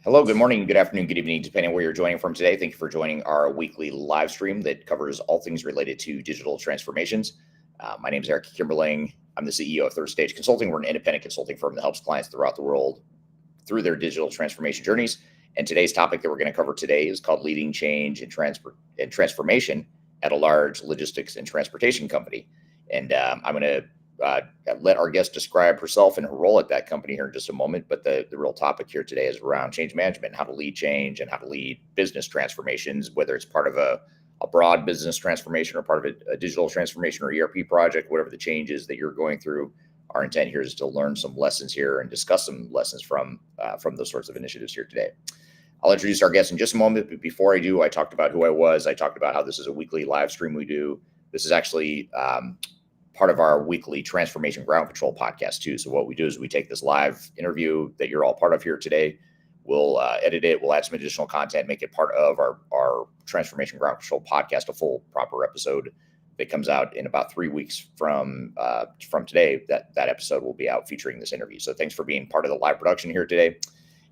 Hello, good morning, good afternoon, good evening, depending on where you're joining from today. Thank you for joining our weekly live stream that covers all things related to digital transformations. My name is Eric Kimberling. I'm the CEO of Third Stage Consulting. We're an independent consulting firm that helps clients throughout the world through their digital transformation journeys. And today's topic that we're going to cover today is called Leading Change and Transformation at a Large Logistics and Transportation Company. And I'm going to let our guest describe herself and her role at that company here in just a moment. But the real topic here today is around change management, how to lead change and how to lead business transformations, whether it's part of a broad business transformation or part of a digital transformation or ERP project, whatever the changes that you're going through. Our intent here is to learn some lessons here and discuss some lessons from those sorts of initiatives here today. I'll introduce our guest in just a moment, but before I do, I talked about who I was. I talked about how this is a weekly live stream we do. This is actually part of our weekly Transformation Ground Control podcast too. So what we do is we take this live interview that you're all part of here today. We'll edit it. We'll add some additional content, make it part of our Transformation Ground Control podcast, a full proper episode that comes out in about 3 weeks from today. That episode will be out featuring this interview. So thanks for being part of the live production here today.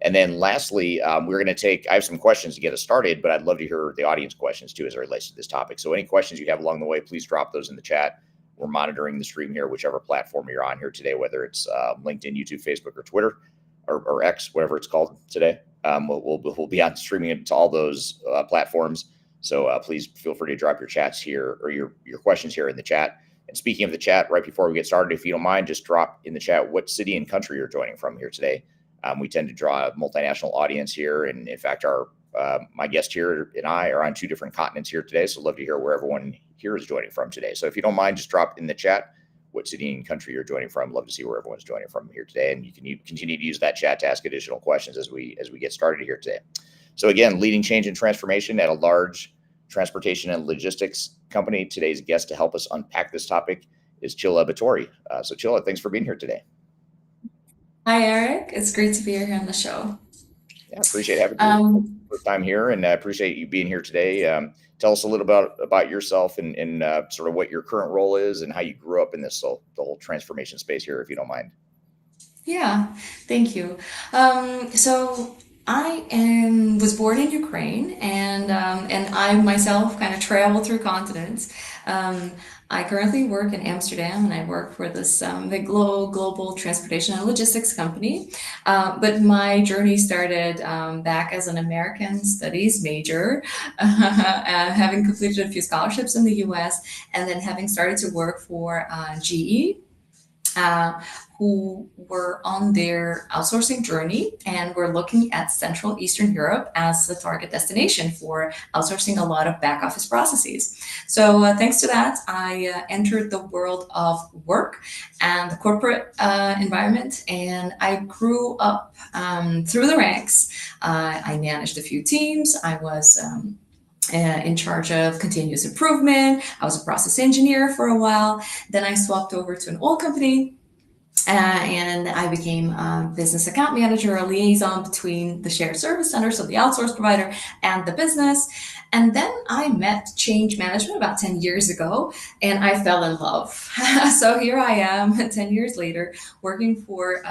And then lastly, we're going to I have some questions to get us started, but I'd love to hear the audience questions too as it relates to this topic. So any questions you have along the way, please drop those in the chat. We're monitoring the stream here, whichever platform you're on here today, whether it's LinkedIn, YouTube, Facebook, or Twitter, or X, whatever it's called today. We'll be on streaming it to all those platforms. So please feel free to drop your chats here or your questions here in the chat. And speaking of the chat, right before we get started, if you don't mind, just drop in the chat what city and country you're joining from here today. We tend to draw a multinational audience here. And in fact, my guest here and I are on 2 different continents here today. So love to hear where everyone here is joining from today. So if you don't mind, just drop in the chat what city and country you're joining from. Love to see where everyone's joining from here today. And you can continue to use that chat to ask additional questions as we get started here today. So again, leading change and transformation at a large transportation and logistics company. Today's guest to help us unpack this topic is Chilla Batori. So Chilla, thanks for being here today. Hi, Eric. It's great to be here on the show. Yeah, appreciate having you first time here, and I appreciate you being here today. Tell us a little about yourself and sort of what your current role is and how you grew up in the whole transformation space here, if you don't mind. Yeah, thank you. So I was born in Ukraine, and I myself kind of traveled through continents. I currently work in Amsterdam, and I work for this big global transportation and logistics company. But my journey started back as an American studies major, having completed a few scholarships in the U.S., and then having started to work for GE. Who were on their outsourcing journey and were looking at Central Eastern Europe as the target destination for outsourcing a lot of back office processes. So thanks to that, I entered the world of work and the corporate environment, and I grew up through the ranks. I managed a few teams. I was in charge of continuous improvement. I was a process engineer for a while. Then I swapped over to an oil company. And I became a business account manager, a liaison between the shared service center, so the outsource provider, and the business. And then I met change management about 10 years ago, and I fell in love. So here I am 10 years later, working for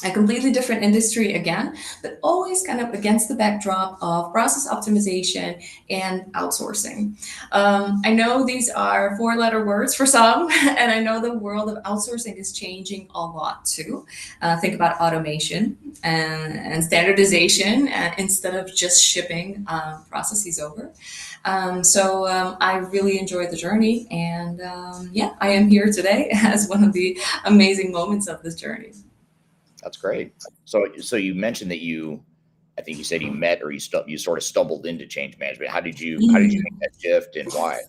a completely different industry again, but always kind of against the backdrop of process optimization and outsourcing. I know these are 4-letter words for some, and I know the world of outsourcing is changing a lot too. Think about automation and standardization instead of just shipping processes over. So I really enjoyed the journey, and I am here today as one of the amazing moments of this journey. That's great. So you mentioned that I think you said you met or you sort of stumbled into change management. How did you make that shift and why?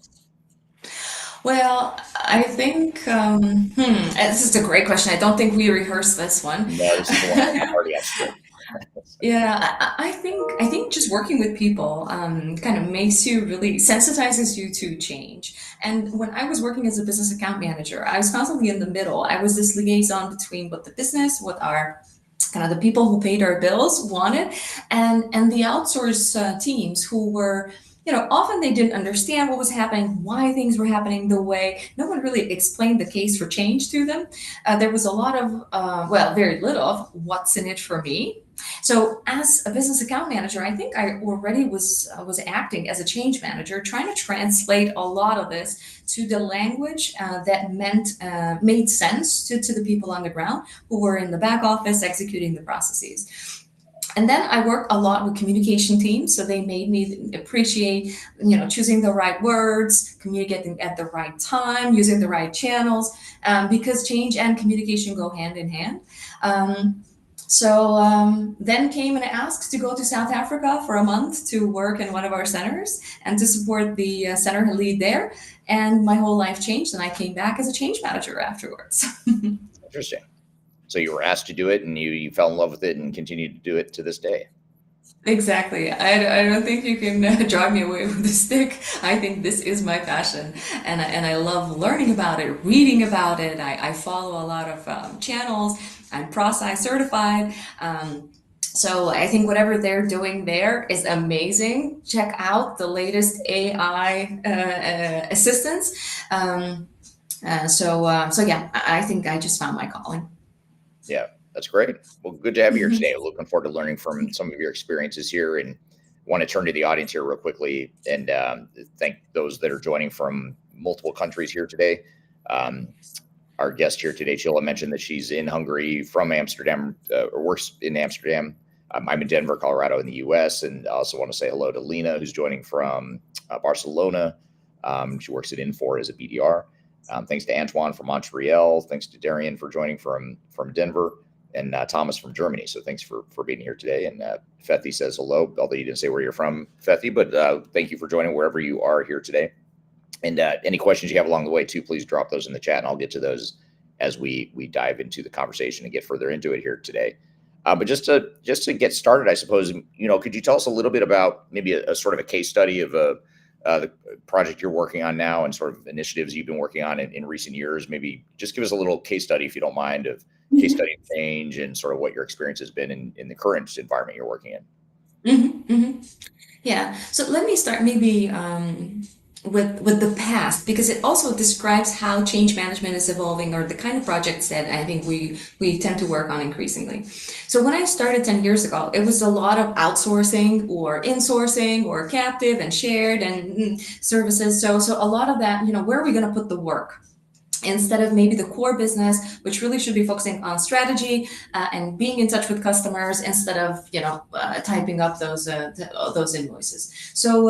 Well, I think this is a great question. I don't think we rehearsed this one. No, this is the one I already asked you. Yeah, I think just working with people kind of makes you really sensitizes you to change. And when I was working as a business account manager, I was constantly in the middle. I was this liaison between what the business, what our kind of the people who paid our bills wanted, and the outsource teams who were often they didn't understand what was happening, why things were happening the way. No one really explained the case for change to them. There was a lot of, very little of what's in it for me. So as a business account manager, I think I already was acting as a change manager, trying to translate a lot of this to the language that made sense to the people on the ground who were in the back office executing the processes. And then I worked a lot with communication teams, so they made me appreciate, choosing the right words, communicating at the right time, using the right channels, because change and communication go hand in hand. Then came and asked to go to South Africa for a month to work in one of our centers and to support the center lead there. And my whole life changed, and I came back as a change manager afterwards. Interesting. So you were asked to do it, and you fell in love with it, and continue to do it to this day. Exactly. I don't think you can drive me away with a stick. I think this is my passion, and I love learning about it, reading about it. I follow a lot of channels. I'm ProSci certified. So I think whatever they're doing there is amazing. Check out the latest AI assistants. Yeah, I think I just found my calling. Yeah, that's great. Well, good to have you here today. Looking forward to learning from some of your experiences here, and want to turn to the audience here real quickly and thank those that are joining from multiple countries here today. Our guest here today, Chilla, mentioned that she's in Hungary from Amsterdam, or works in Amsterdam. I'm in Denver, Colorado in the US, and I also want to say hello to Lena, who's joining from Barcelona. She works at Infor as a BDR. Thanks to Antoine from Montreal. Thanks to Darian for joining from Denver, and Thomas from Germany. So thanks for being here today. And Fethi says hello, although you didn't say where you're from, Fethi, but thank you for joining wherever you are here today. And any questions you have along the way too, please drop those in the chat, and I'll get to those as we dive into the conversation and get further into it here today. But just to get started, I suppose, could you tell us a little bit about maybe a sort of a case study of the project you're working on now, and sort of initiatives you've been working on in recent years? Maybe just give us a little case study, if you don't mind, of case study of change and sort of what your experience has been in the current environment you're working in. Yeah. So let me start maybe with the past, because it also describes how change management is evolving, or the kind of projects that I think we tend to work on increasingly. So when I started 10 years ago, it was a lot of outsourcing or insourcing or captive and shared and services. So a lot of that, where are we going to put the work? Instead of maybe the core business, which really should be focusing on strategy and being in touch with customers, instead of typing up those invoices. So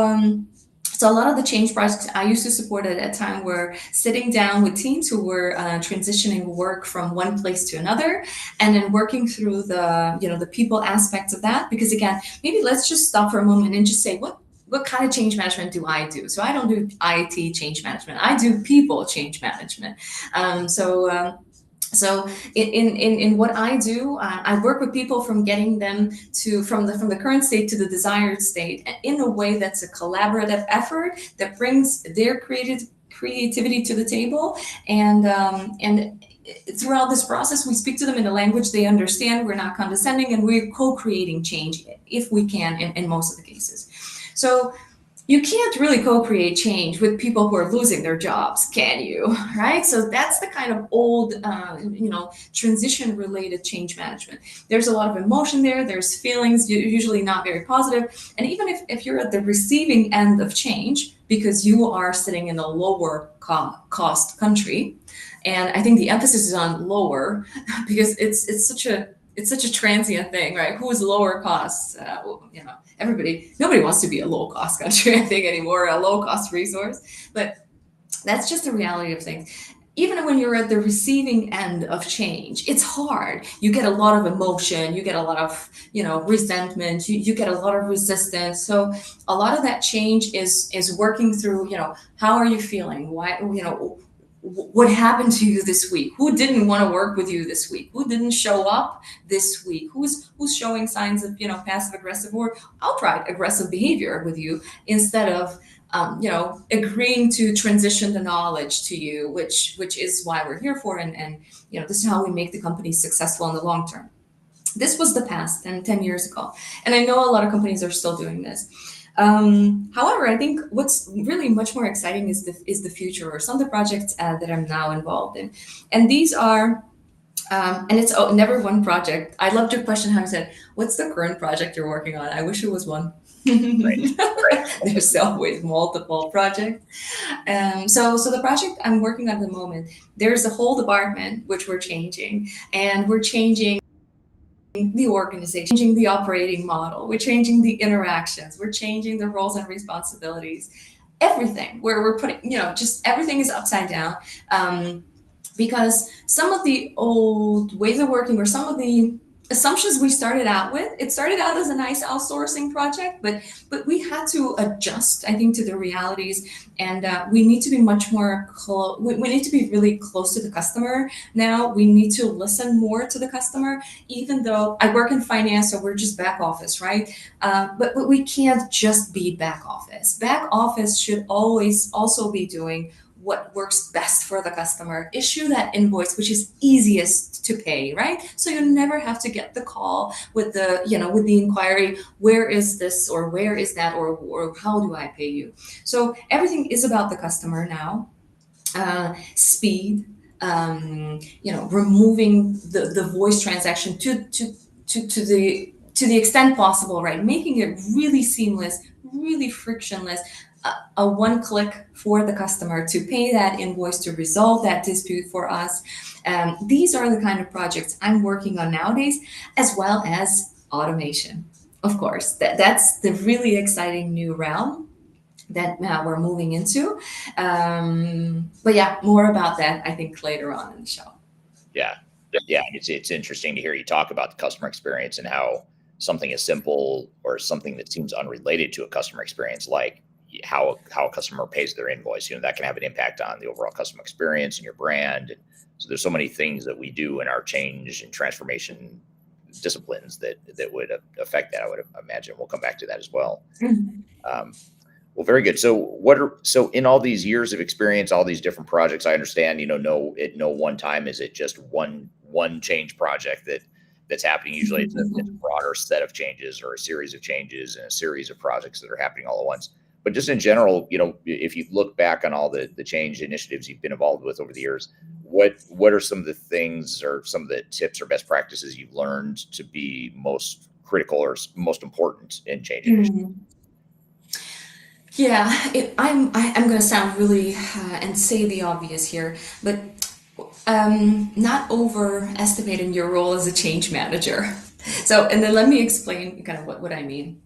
a lot of the change projects I used to support at that time were sitting down with teams who were transitioning work from one place to another, and then working through the people aspects of that. Because again, maybe let's just stop for a moment and just say, what kind of change management do I do? So I don't do IT change management. I do people change management. So in what I do, I work with people from getting them from the current state to the desired state in a way that's a collaborative effort that brings their creativity to the table. And throughout this process, we speak to them in a language they understand. We're not condescending, and we're co-creating change if we can in most of the cases. So you can't really co-create change with people who are losing their jobs, can you? Right? So that's the kind of old, transition-related change management. There's a lot of emotion there. There's feelings, usually not very positive. And even if you're at the receiving end of change, because you are sitting in a lower cost country, and I think the emphasis is on lower because it's such a transient thing, right? Who is lower cost? Nobody wants to be a low cost country, I think, anymore, a low cost resource. But that's just the reality of things. Even when you're at the receiving end of change, it's hard. You get a lot of emotion, you get a lot of, resentment, you get a lot of resistance. So a lot of that change is working through, how are you feeling? Why, what happened to you this week? Who didn't want to work with you this week? Who didn't show up this week? Who's showing signs of passive aggressive or outright aggressive behavior with you, instead of agreeing to transition the knowledge to you, which is why we're here for, and this is how we make the company successful in the long term. This was the past, and 10 years ago, and I know a lot of companies are still doing this. However, I think what's really much more exciting is the future, or some of the projects that I'm now involved in, and these are. And it's never one project. I loved your question, how you said, "What's the current project you're working on?" I wish it was one. Right. There's always multiple projects. So the project I'm working on at the moment, there's a whole department which we're changing, and we're changing the organization, changing the operating model, we're changing the interactions, we're changing the roles and responsibilities, everything. Where we're putting, just everything is upside down. Because some of the old ways of working, or some of the assumptions we started out with, it started out as a nice outsourcing project, but we had to adjust, I think, to the realities, and we need to be much more we need to be really close to the customer now. We need to listen more to the customer, even though I work in finance, so we're just back office, right? But we can't just be back office. Back office should always also be doing what works best for the customer. Issue that invoice, which is easiest to pay, right? So you never have to get the call with the inquiry, where is this, or where is that, or how do I pay you? So everything is about the customer now. Speed, removing the voice transaction to the extent possible, right? Making it really seamless, really frictionless, a one click for the customer to pay that invoice, to resolve that dispute for us. These are the kind of projects I'm working on nowadays, as well as automation. Of course, that's the really exciting new realm that we're moving into. But yeah, more about that, I think, later on in the show. Yeah. Yeah. It's interesting to hear you talk about the customer experience and how something as simple or something that seems unrelated to a customer experience, like how a customer pays their invoice, that can have an impact on the overall customer experience and your brand. And so there's so many things that we do in our change and transformation disciplines that would affect that. I would imagine we'll come back to that as well. Mhm. Well, very good. So so in all these years of experience, all these different projects, I understand, at no one time is it just one change project that's happening. Usually it's a broader set of changes, or a series of changes, and a series of projects that are happening all at once. But just in general, if you look back on all the change initiatives you've been involved with over the years, what are some of the things, or some of the tips or best practices you've learned to be most critical or most important in change initiatives? Mhm. Yeah, I'm going to sound really and say the obvious here, but not overestimating your role as a change manager. So, and then let me explain kind of what I mean.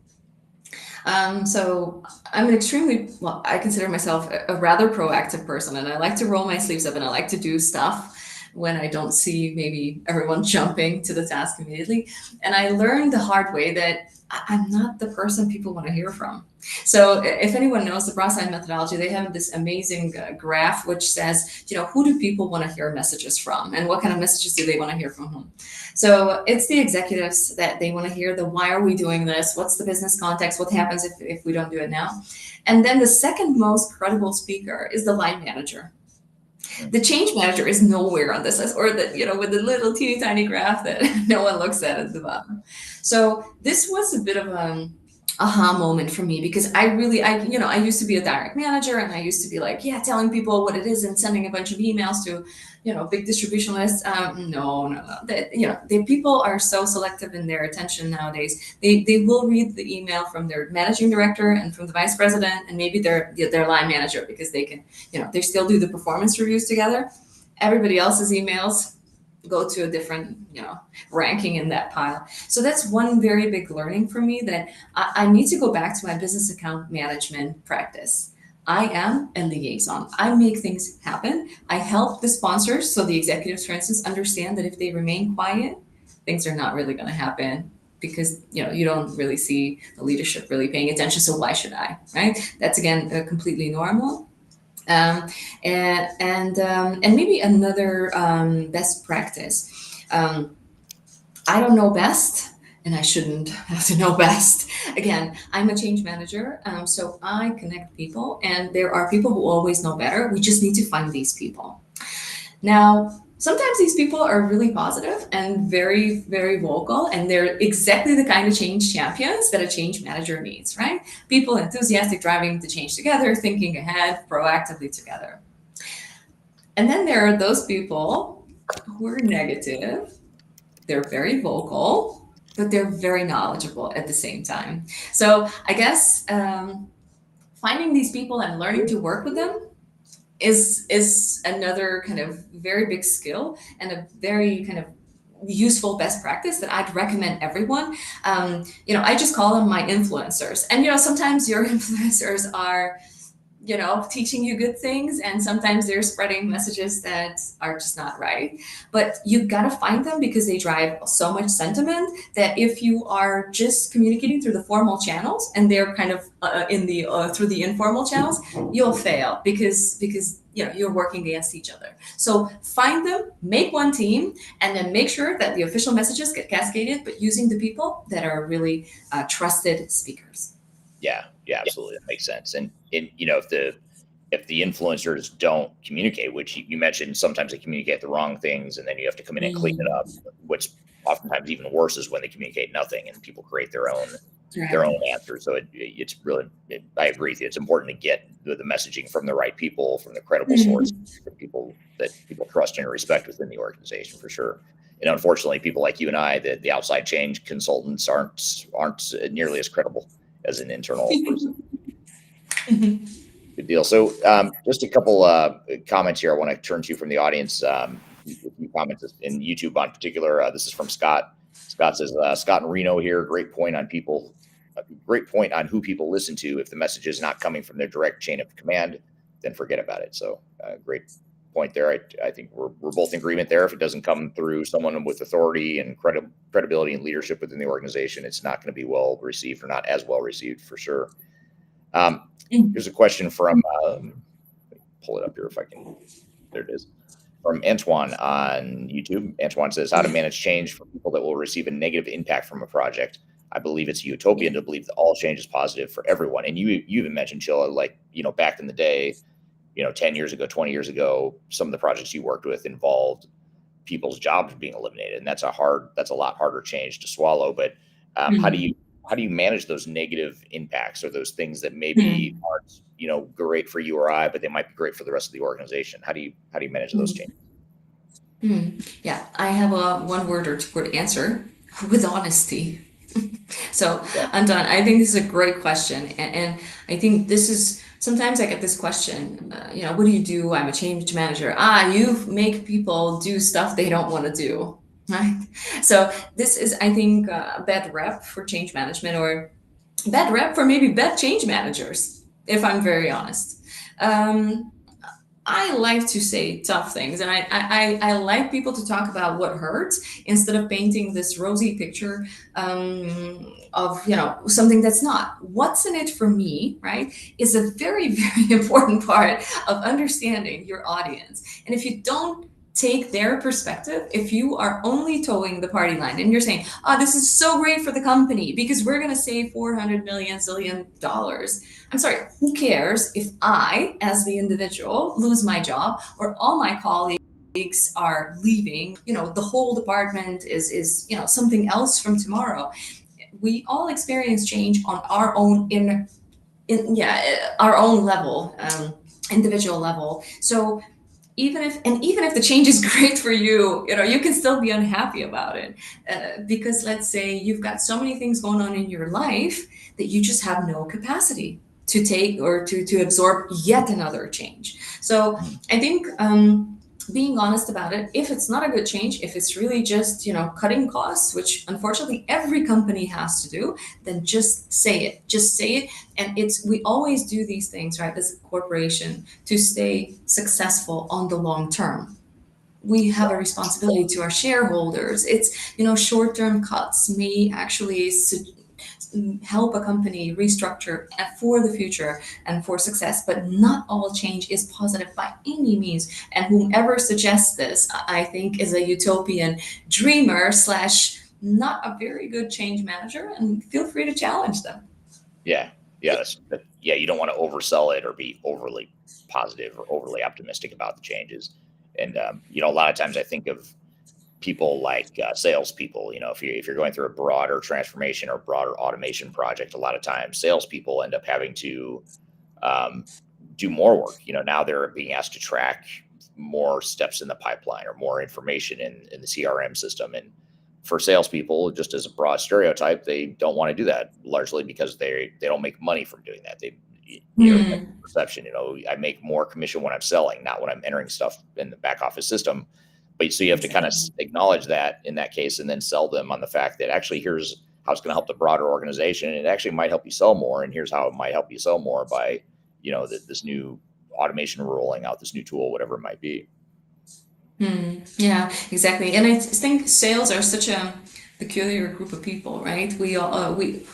So I'm an extremely, well, I consider myself a rather proactive person, and I like to roll my sleeves up, and I like to do stuff when I don't see maybe everyone jumping to the task immediately. And I learned the hard way that I'm not the person people want to hear from. So if anyone knows the Braside methodology, they have this amazing graph which says, who do people want to hear messages from, and what kind of messages do they want to hear from whom? So it's the executives that they want to hear the why are we doing this? What's the business context? What happens if we don't do it now? And then the second most credible speaker is the line manager. The change manager is nowhere on this list, or with the little teeny tiny graph that no one looks at the bottom. So this was a bit of an aha moment for me, because I used to be a direct manager, and I used to be like, yeah, telling people what it is and sending a bunch of emails to, big distribution lists. No. That, the people are so selective in their attention nowadays. They will read the email from their managing director and from the vice president and maybe their line manager, because they can, they still do the performance reviews together. Everybody else's emails go to a different, ranking in that pile. So that's one very big learning for me, that I need to go back to my business account management practice. I am a liaison. I make things happen. I help the sponsors, so the executives, for instance, understand that if they remain quiet, things are not really going to happen, because you don't really see the leadership really paying attention. So why should I, right? That's again completely normal. Um, and maybe another best practice. I don't know best, and I shouldn't have to know best. Again, I'm a change manager, so I connect people, and there are people who always know better. We just need to find these people. Now, sometimes these people are really positive and very, very vocal, and they're exactly the kind of change champions that a change manager needs, right? People enthusiastic, driving the change together, thinking ahead, proactively together. And then there are those people who are negative. They're very vocal, but they're very knowledgeable at the same time. So I guess finding these people and learning to work with them is another kind of very big skill and a very kind of useful best practice that I'd recommend everyone. I just call them my influencers. And sometimes your influencers are teaching you good things, and sometimes they're spreading messages that are just not right. But you gotta find them because they drive so much sentiment that if you are just communicating through the formal channels and they're kind of in the through the informal channels, you'll fail because you're working against each other. So find them, make one team, and then make sure that the official messages get cascaded, but using the people that are really trusted speakers. Yeah, absolutely. That makes sense. And if the influencers don't communicate, which you mentioned, sometimes they communicate the wrong things, and then you have to come in and clean it up. What's oftentimes even worse is when they communicate nothing and people create their own answers. So it's really, I agree with you. It's important to get the messaging from the right people, from the credible sources, from people that people trust and respect within the organization, for sure. And unfortunately, people like you and I, the outside change consultants, aren't nearly as credible as an internal person. Good deal. So just a couple comments here I want to turn to from the audience. A few comments in YouTube on particular. This is from Scott. Scott says, Scott and Reno here, great point on who people listen to. If the message is not coming from their direct chain of command, then forget about it. So great point there. I think we're both in agreement there. If it doesn't come through someone with authority and credibility and leadership within the organization, it's not going to be well received, or not as well received, for sure. Here's a question from, pull it up here if I can. There it is. From Antoine on YouTube. Antoine says, how to manage change for people that will receive a negative impact from a project. I believe it's utopian to believe that all change is positive for everyone. And you even mentioned, Chilla, like, back in the day, 10 years ago, 20 years ago, some of the projects you worked with involved people's jobs being eliminated. And that's a lot harder change to swallow. But how do you manage those negative impacts, or those things that maybe aren't, great for you or I, but they might be great for the rest of the organization? How do you manage those changes? Yeah, I have a one word or two word answer: with honesty. So, Anton, I think this is a great question. And I think this is, sometimes I get this question, what do you do? I'm a change manager. You make people do stuff they don't want to do, right? So this is, I think, a bad rep for change management, or bad rep for maybe bad change managers, if I'm very honest. I like to say tough things, and I like people to talk about what hurts instead of painting this rosy picture of something that's not. What's in it for me, right, is a very, very important part of understanding your audience. And if you don't take their perspective, if you are only towing the party line and you're saying, this is so great for the company because we're going to save 400 million zillion dollars. I'm sorry, who cares if I, as the individual, lose my job, or all my colleagues are leaving, the whole department is something else from tomorrow. We all experience change on our own our own level, individual level. So even if the change is great for you, you can still be unhappy about it, because let's say you've got so many things going on in your life that you just have no capacity to take or to absorb yet another change. So I think being honest about it, if it's not a good change, if it's really just cutting costs, which unfortunately every company has to do, then just say it. And we always do these things, right, as a corporation, to stay successful on the long term. We have a responsibility to our shareholders. It's short-term cuts may actually help a company restructure for the future and for success, but not all change is positive by any means. And whomever suggests this, I think, is a utopian dreamer / not a very good change manager, and feel free to challenge them. Yeah, you don't want to oversell it or be overly positive or overly optimistic about the changes. And a lot of times I think of people like salespeople. If you're going through a broader transformation or broader automation project, a lot of times salespeople end up having to um, do more work. Now they're being asked to track more steps in the pipeline or more information in the CRM system. And for salespeople, just as a broad stereotype, they don't want to do that, largely because they don't make money from doing that. Perception, I make more commission when I'm selling, not when I'm entering stuff in the back office system. But so you have to kind of acknowledge that in that case, and then sell them on the fact that actually here's how it's going to help the broader organization. And it actually might help you sell more. And here's how it might help you sell more by, this new automation rolling out, this new tool, whatever it might be. Yeah, exactly. And I think sales are such a peculiar group of people, right? We all we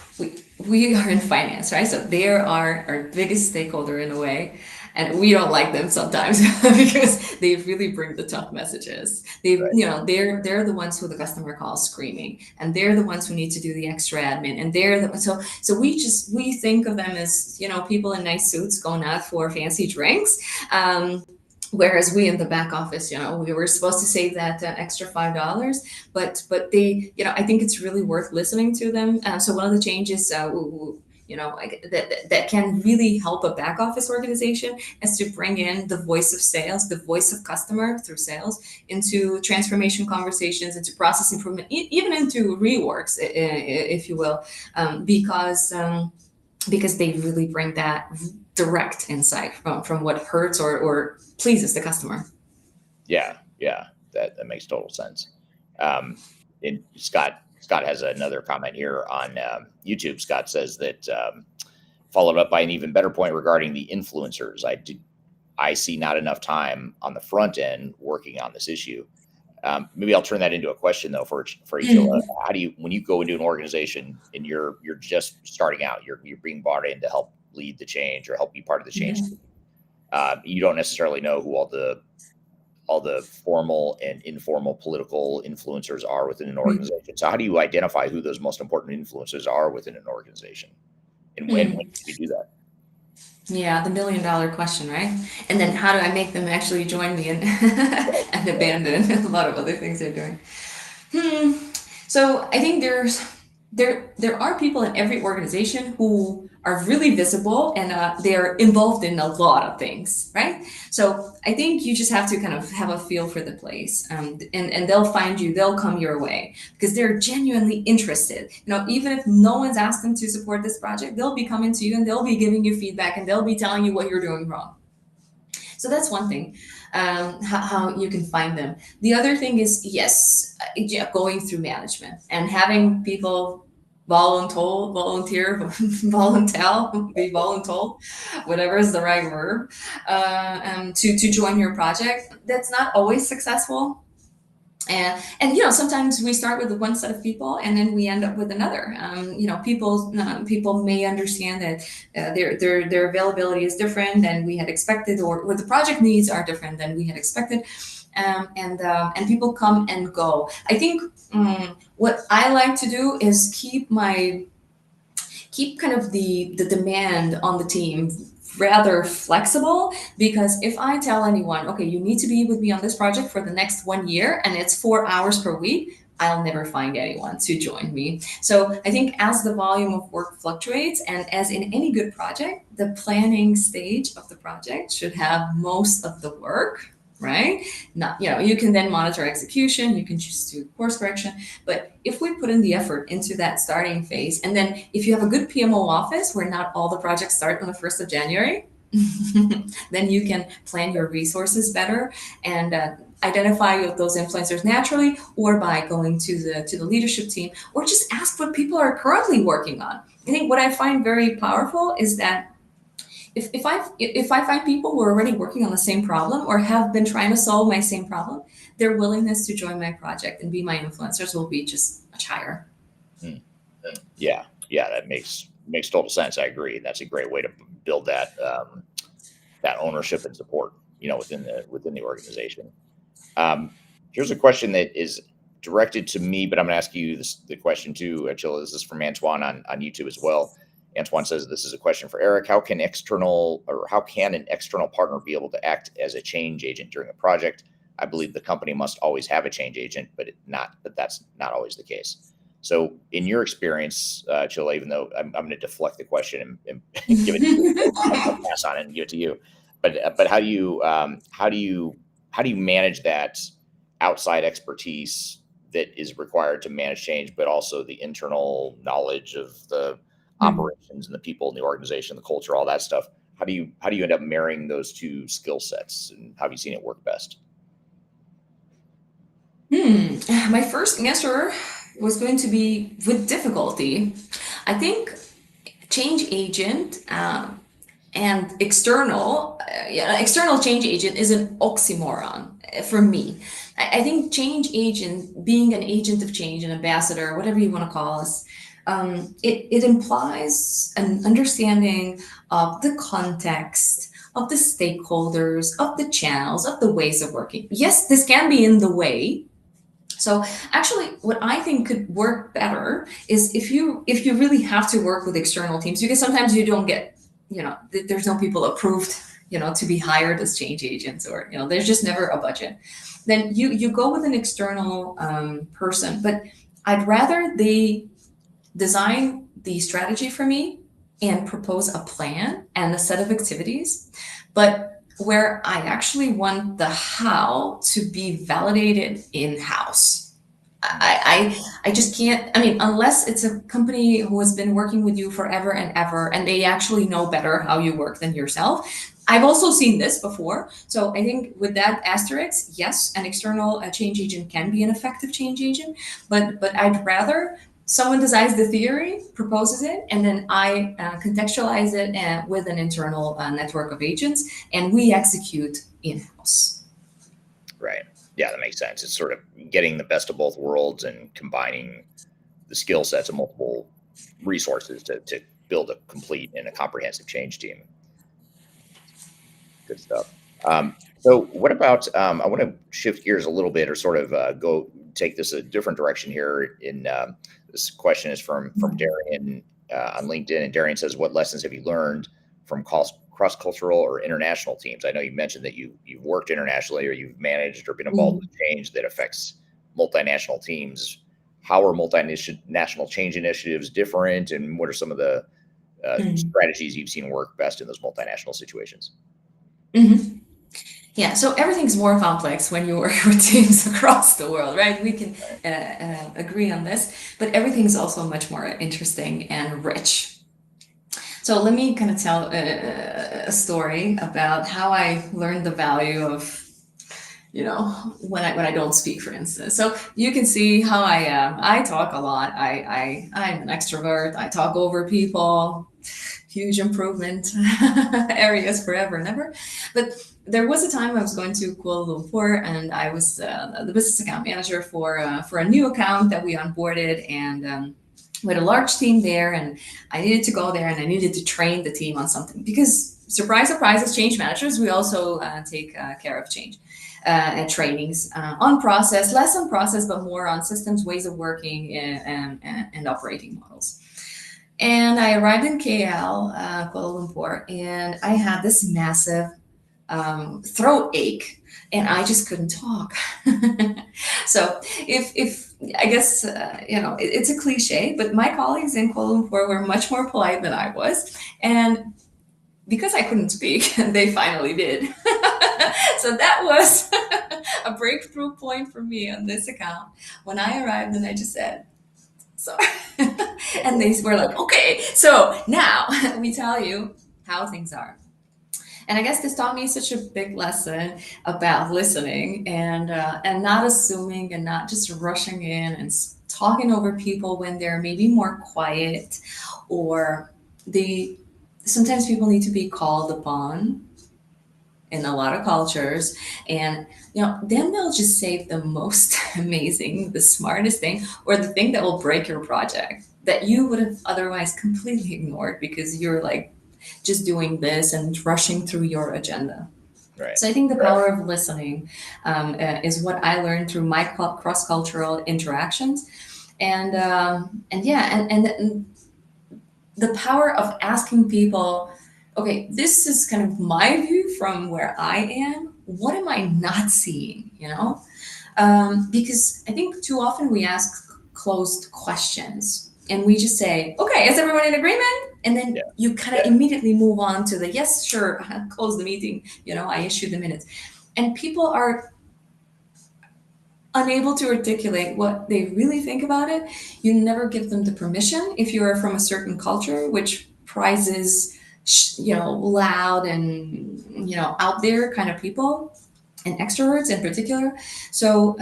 are in finance, right? So they are our biggest stakeholder in a way, and we don't like them sometimes because they really bring the tough messages. Right. They're the ones who the customer calls screaming, and they're the ones who need to do the extra admin, and so we think of them as people in nice suits going out for fancy drinks. Whereas we in the back office, we were supposed to save that extra $5, but they, I think it's really worth listening to them. So one of the changes, that can really help a back office organization is to bring in the voice of sales, the voice of customer through sales into transformation conversations, into process improvement, even into reworks, if you will, because they really bring that direct insight from what hurts or pleases the customer. Yeah, that makes total sense. And Scott has another comment here on YouTube. Scott says that followed up by an even better point regarding the influencers. I see not enough time on the front end working on this issue. Maybe I'll turn that into a question though for Chilla. How do you, when you go into an organization and you're just starting out, you're being brought in to help lead the change or help be part of the change. You don't necessarily know who all the formal and informal political influencers are within an organization. So how do you identify who those most important influencers are within an organization, and when do you do that? Yeah, the $1 million question, right? And then how do I make them actually join me and and abandon a lot of other things they're doing? So I think there are people in every organization who are really visible and they're involved in a lot of things, right? So I think you just have to kind of have a feel for the place, and they'll find you, they'll come your way because they're genuinely interested. Even if no one's asked them to support this project, they'll be coming to you and they'll be giving you feedback and they'll be telling you what you're doing wrong. So that's one thing, how you can find them. The other thing is, yes, going through management and having people volunteer, whatever is the right verb, to join your project. That's not always successful. And sometimes we start with one set of people and then we end up with another. People may understand that their availability is different than we had expected, or the project needs are different than we had expected. And people come and go. I think what I like to do is keep kind of the demand on the team rather flexible, because if I tell anyone, okay, you need to be with me on this project for the next 1 year and it's 4 hours per week, I'll never find anyone to join me. So I think as the volume of work fluctuates, and as in any good project, the planning stage of the project should have most of the work, right? Not, you can then monitor execution, you can choose to do course correction. But if we put in the effort into that starting phase, and then if you have a good PMO office where not all the projects start on the 1st of January, then you can plan your resources better and identify those influencers naturally, or by going to the leadership team, or just ask what people are currently working on. I think what I find very powerful is that if I find people who are already working on the same problem or have been trying to solve my same problem, their willingness to join my project and be my influencers will be just much higher. Yeah, that makes total sense. I agree. That's a great way to build that ownership and support, within the organization. Here's a question that is directed to me, but I'm going to ask you the question too, Chilla. This is from Antoine on YouTube as well. Antoine says, this is a question for Eric. How can an external partner be able to act as a change agent during a project I believe the company must always have a change agent, but that's not always the case. So, in your experience, Chilla, even though I'm going to deflect the question and give it to you, I'll pass on it and give it to you. But how do you manage that outside expertise that is required to manage change, but also the internal knowledge of the operations and the people in the organization, the culture, all that stuff? How do you end up marrying those two skill sets, and how have you seen it work best? My first answer was going to be with difficulty. I think change agent and external change agent is an oxymoron for me. I think change agent, being an agent of change, an ambassador, whatever you want to call us, it implies an understanding of the context, of the stakeholders, of the channels, of the ways of working. Yes, this can be in the way. So actually, what I think could work better is if you really have to work with external teams, because sometimes you don't get, there's no people approved, to be hired as change agents, or there's just never a budget. Then you go with an external person, but I'd rather they design the strategy for me and propose a plan and a set of activities, but where I actually want the how to be validated in-house. I just can't, I mean, unless it's a company who has been working with you forever and ever, and they actually know better how you work than yourself. I've also seen this before. So I think with that asterisk, yes, an external change agent can be an effective change agent, but I'd rather someone designs the theory, proposes it, and then I contextualize it with an internal network of agents, and we execute in-house. Right. Yeah, that makes sense. It's sort of getting the best of both worlds and combining the skill sets of multiple resources to build a complete and a comprehensive change team. Good stuff. So what about, I want to shift gears a little bit, or sort of go take this a different direction here. This question is from Darian on LinkedIn, and Darian says, "What lessons have you learned from cross-cultural or international teams?" I know you mentioned that you've worked internationally, or you've managed or been involved with change that affects multinational teams. How are multinational change initiatives different, and what are some of the strategies you've seen work best in those multinational situations? Mm-hmm. Yeah, so everything's more complex when you work with teams across the world, right? We can agree on this, but everything's also much more interesting and rich. So let me kind of tell a story about how I learned the value of, when I don't speak, for instance. So you can see how I am. I talk a lot. I'm an extrovert. I talk over people. Huge improvement areas forever and ever. But there was a time I was going to Kuala Lumpur, and I was the business account manager for a new account that we onboarded, and we had a large team there, and I needed to go there, and I needed to train the team on something, because surprise, surprise, as change managers, we also take care of change and trainings on process, less on process, but more on systems, ways of working, and operating models. And I arrived in KL, Kuala Lumpur, and I had this massive throat ache, and I just couldn't talk. So if I guess, it's a cliche, but my colleagues in Kuala Lumpur were much more polite than I was. And because I couldn't speak, they finally did. So that was a breakthrough point for me on this account when I arrived, and I just said, sorry. And they were like, okay, so now we tell you how things are. And I guess this taught me such a big lesson about listening, and not assuming, and not just rushing in and talking over people when they're maybe more quiet, or sometimes people need to be called upon in a lot of cultures, and then they'll just say the most amazing, the smartest thing, or the thing that will break your project that you would have otherwise completely ignored because you're like just doing this and rushing through your agenda. Right. So I think the power of listening is what I learned through my cross-cultural interactions, and the power of asking people, okay, this is kind of my view from where I am. what am I not seeing? Because I think too often we ask closed questions and we just say, okay, is everyone in agreement? And then Yeah. you kind of Yeah. immediately move on to the yes, sure, close the meeting, I issue the minutes. And people are unable to articulate what they really think about it. You never give them the permission if you are from a certain culture, which prizes, loud and, out there kind of people and extroverts in particular. So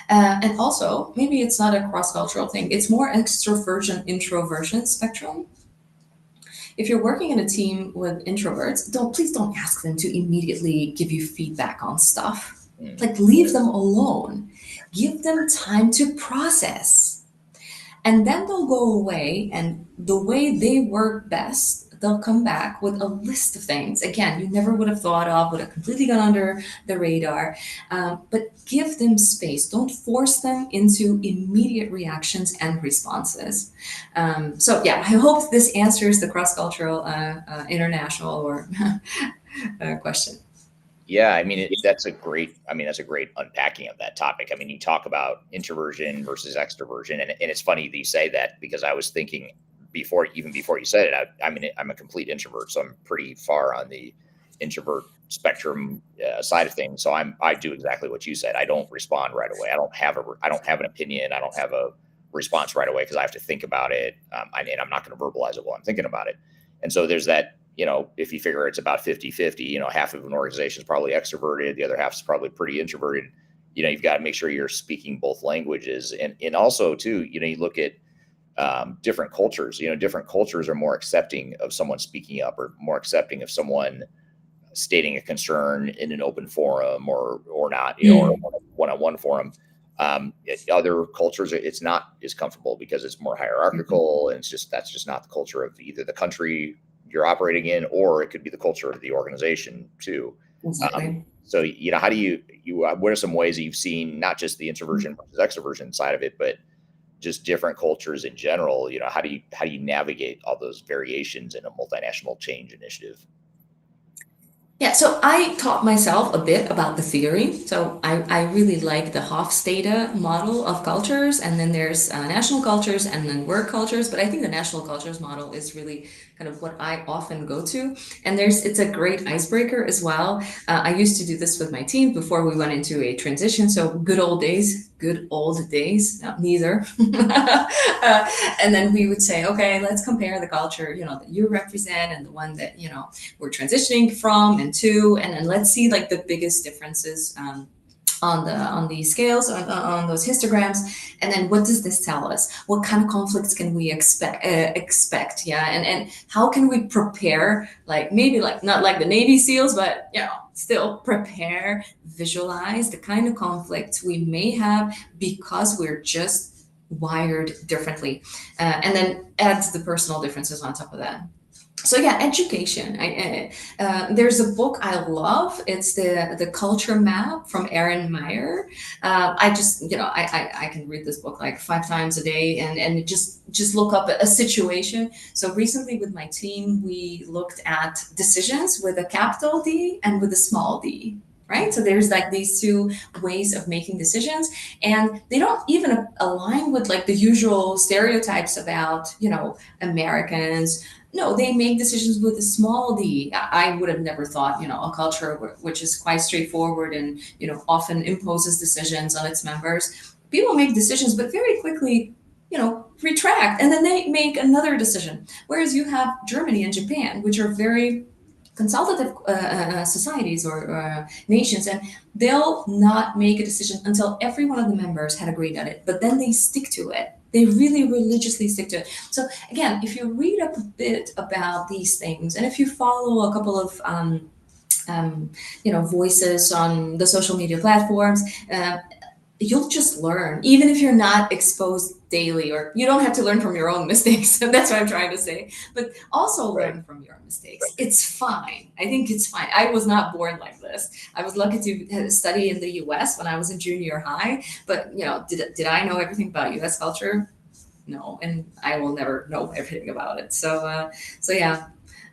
and also maybe it's not a cross-cultural thing. It's more extroversion, introversion spectrum. If you're working in a team with introverts, please don't ask them to immediately give you feedback on stuff. Mm. Like leave them alone. Give them time to process. And then they'll go away, and the way they work best, they'll come back with a list of things. Again, you never would have thought of, would have completely gone under the radar. But give them space. Don't force them into immediate reactions and responses. So, yeah, I hope this answers the cross cultural, international, or question. Yeah, I mean that's a great unpacking of that topic. I mean, you talk about introversion versus extroversion, and it's funny that you say that because I was thinking before you said it, I'm a complete introvert, so I'm pretty far on the introvert spectrum side of things. So I do exactly what you said. I don't respond right away. I don't have an opinion. I don't have a response right away because I have to think about it, and I'm not going to verbalize it while I'm thinking about it. And so there's that, if you figure it's about 50-50, half of an organization is probably extroverted, the other half is probably pretty introverted. You've got to make sure you're speaking both languages. And also too, you look at different cultures. Different cultures are more accepting of someone speaking up or more accepting of someone stating a concern in an open forum or not, or a one-on-one forum. Other cultures, it's not as comfortable because it's more hierarchical, and that's just not the culture of either the country you're operating in, or it could be the culture of the organization too. Exactly. So, how do you what are some ways that you've seen not just the introversion versus extroversion side of it, but just different cultures in general? How do you navigate all those variations in a multinational change initiative? Yeah, so I taught myself a bit about the theory. So I really like the Hofstadter model of cultures, and then there's national cultures and then work cultures. But I think the national cultures model is really kind of what I often go to. And it's a great icebreaker as well. I used to do this with my team before we went into a transition. So good old days, no, neither. And then we would say, okay, let's compare the culture, that you represent and the one that, we're transitioning from and to, and then let's see like the biggest differences on the scales on those histograms, and then what does this tell us? What kind of conflicts can we expect? Yeah, and how can we prepare? Like maybe like not like the Navy SEALs, but still prepare, visualize the kind of conflicts we may have because we're just wired differently, and then adds the personal differences on top of that. So yeah, education. There's a book I love. It's the Culture Map from Erin Meyer. I just I can read this book like 5 times a day and just look up a situation. So recently with my team, we looked at decisions with a capital D and with a small d. Right. So there's like these two ways of making decisions, and they don't even align with like the usual stereotypes about, Americans. No, they make decisions with a small d. I would have never thought, a culture which is quite straightforward and, often imposes decisions on its members. People make decisions, but very quickly, retract, and then they make another decision. Whereas you have Germany and Japan, which are very consultative societies or nations, and they'll not make a decision until every one of the members had agreed on it, but then they stick to it. They really religiously stick to it. So again, if you read up a bit about these things, and if you follow a couple of voices on the social media platforms, you'll just learn, even if you're not exposed daily, or you don't have to learn from your own mistakes. That's what I'm trying to say. But also learn from your mistakes. It's fine. I think it's fine. I was not born like this. I was lucky to study in the US when I was in junior high. But, did I know everything about US culture? No. And I will never know everything about it. So yeah,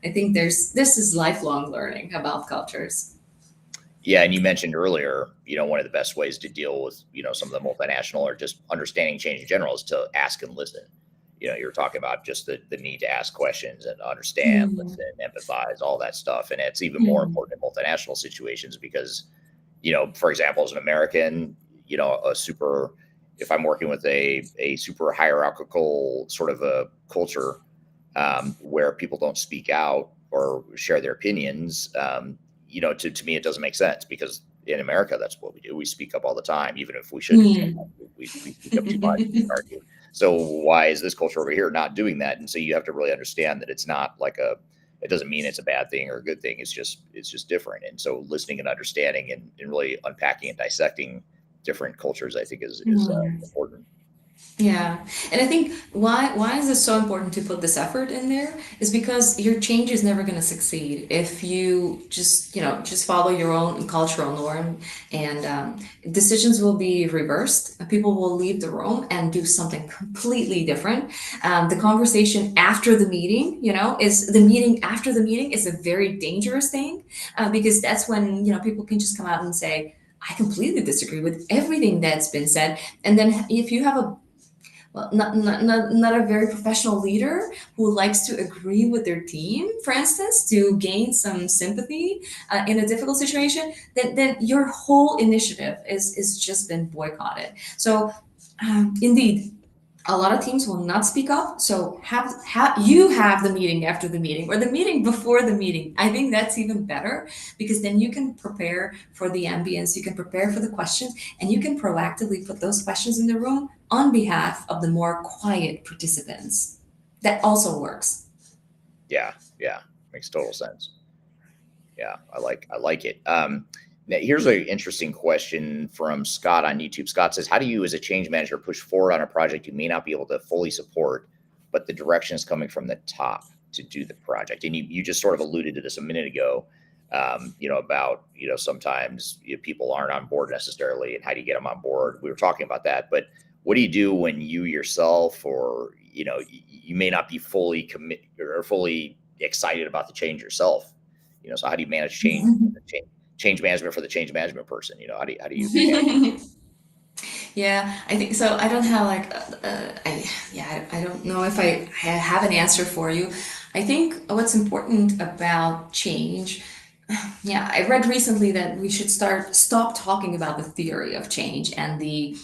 I think this is lifelong learning about cultures. Yeah, and you mentioned earlier, one of the best ways to deal with, some of the multinational or just understanding change in general is to ask and listen. You're talking about just the need to ask questions and understand, Mm, listen, empathize, all that stuff. And it's even more mm, important in multinational situations because, for example, as an American, a super, if I'm working with a super hierarchical sort of a culture where people don't speak out or share their opinions, to me, it doesn't make sense because in America, that's what we do. We speak up all the time, even if we shouldn't. mm. We speak up too much. We argue. So why is this culture over here not doing that? And so you have to really understand that it's not like it doesn't mean it's a bad thing or a good thing. It's just different. And so listening and understanding and really unpacking and dissecting different cultures, I think is Mm. important. Yeah, and I think why is it so important to put this effort in there is because your change is never going to succeed if you just follow your own cultural norm, and decisions will be reversed. People will leave the room and do something completely different. The conversation after the meeting, is the meeting after the meeting is a very dangerous thing, because that's when people can just come out and say, "I completely disagree with everything that's been said." And then if you have a not a very professional leader who likes to agree with their team, for instance, to gain some sympathy in a difficult situation, then your whole initiative is just been boycotted. So, indeed, a lot of teams will not speak up. So have the meeting after the meeting or the meeting before the meeting. I think that's even better because then you can prepare for the ambience, you can prepare for the questions, and you can proactively put those questions in the room on behalf of the more quiet participants. That also works. Yeah, yeah, makes total sense. Yeah, I like it. Now here's an interesting question from Scott on YouTube. Scott says, "How do you, as a change manager, push forward on a project you may not be able to fully support, but the direction is coming from the top to do the project?" And you just sort of alluded to this a minute ago. About sometimes people aren't on board necessarily, and how do you get them on board? We were talking about that, but what do you do when you yourself, or you may not be fully commit or fully excited about the change yourself? So how do you manage change management for the change management person? How do you manage? Yeah, I think so. I don't have like, I don't know if I have an answer for you. I think what's important about change. Yeah, I read recently that we should stop talking about the theory of change and the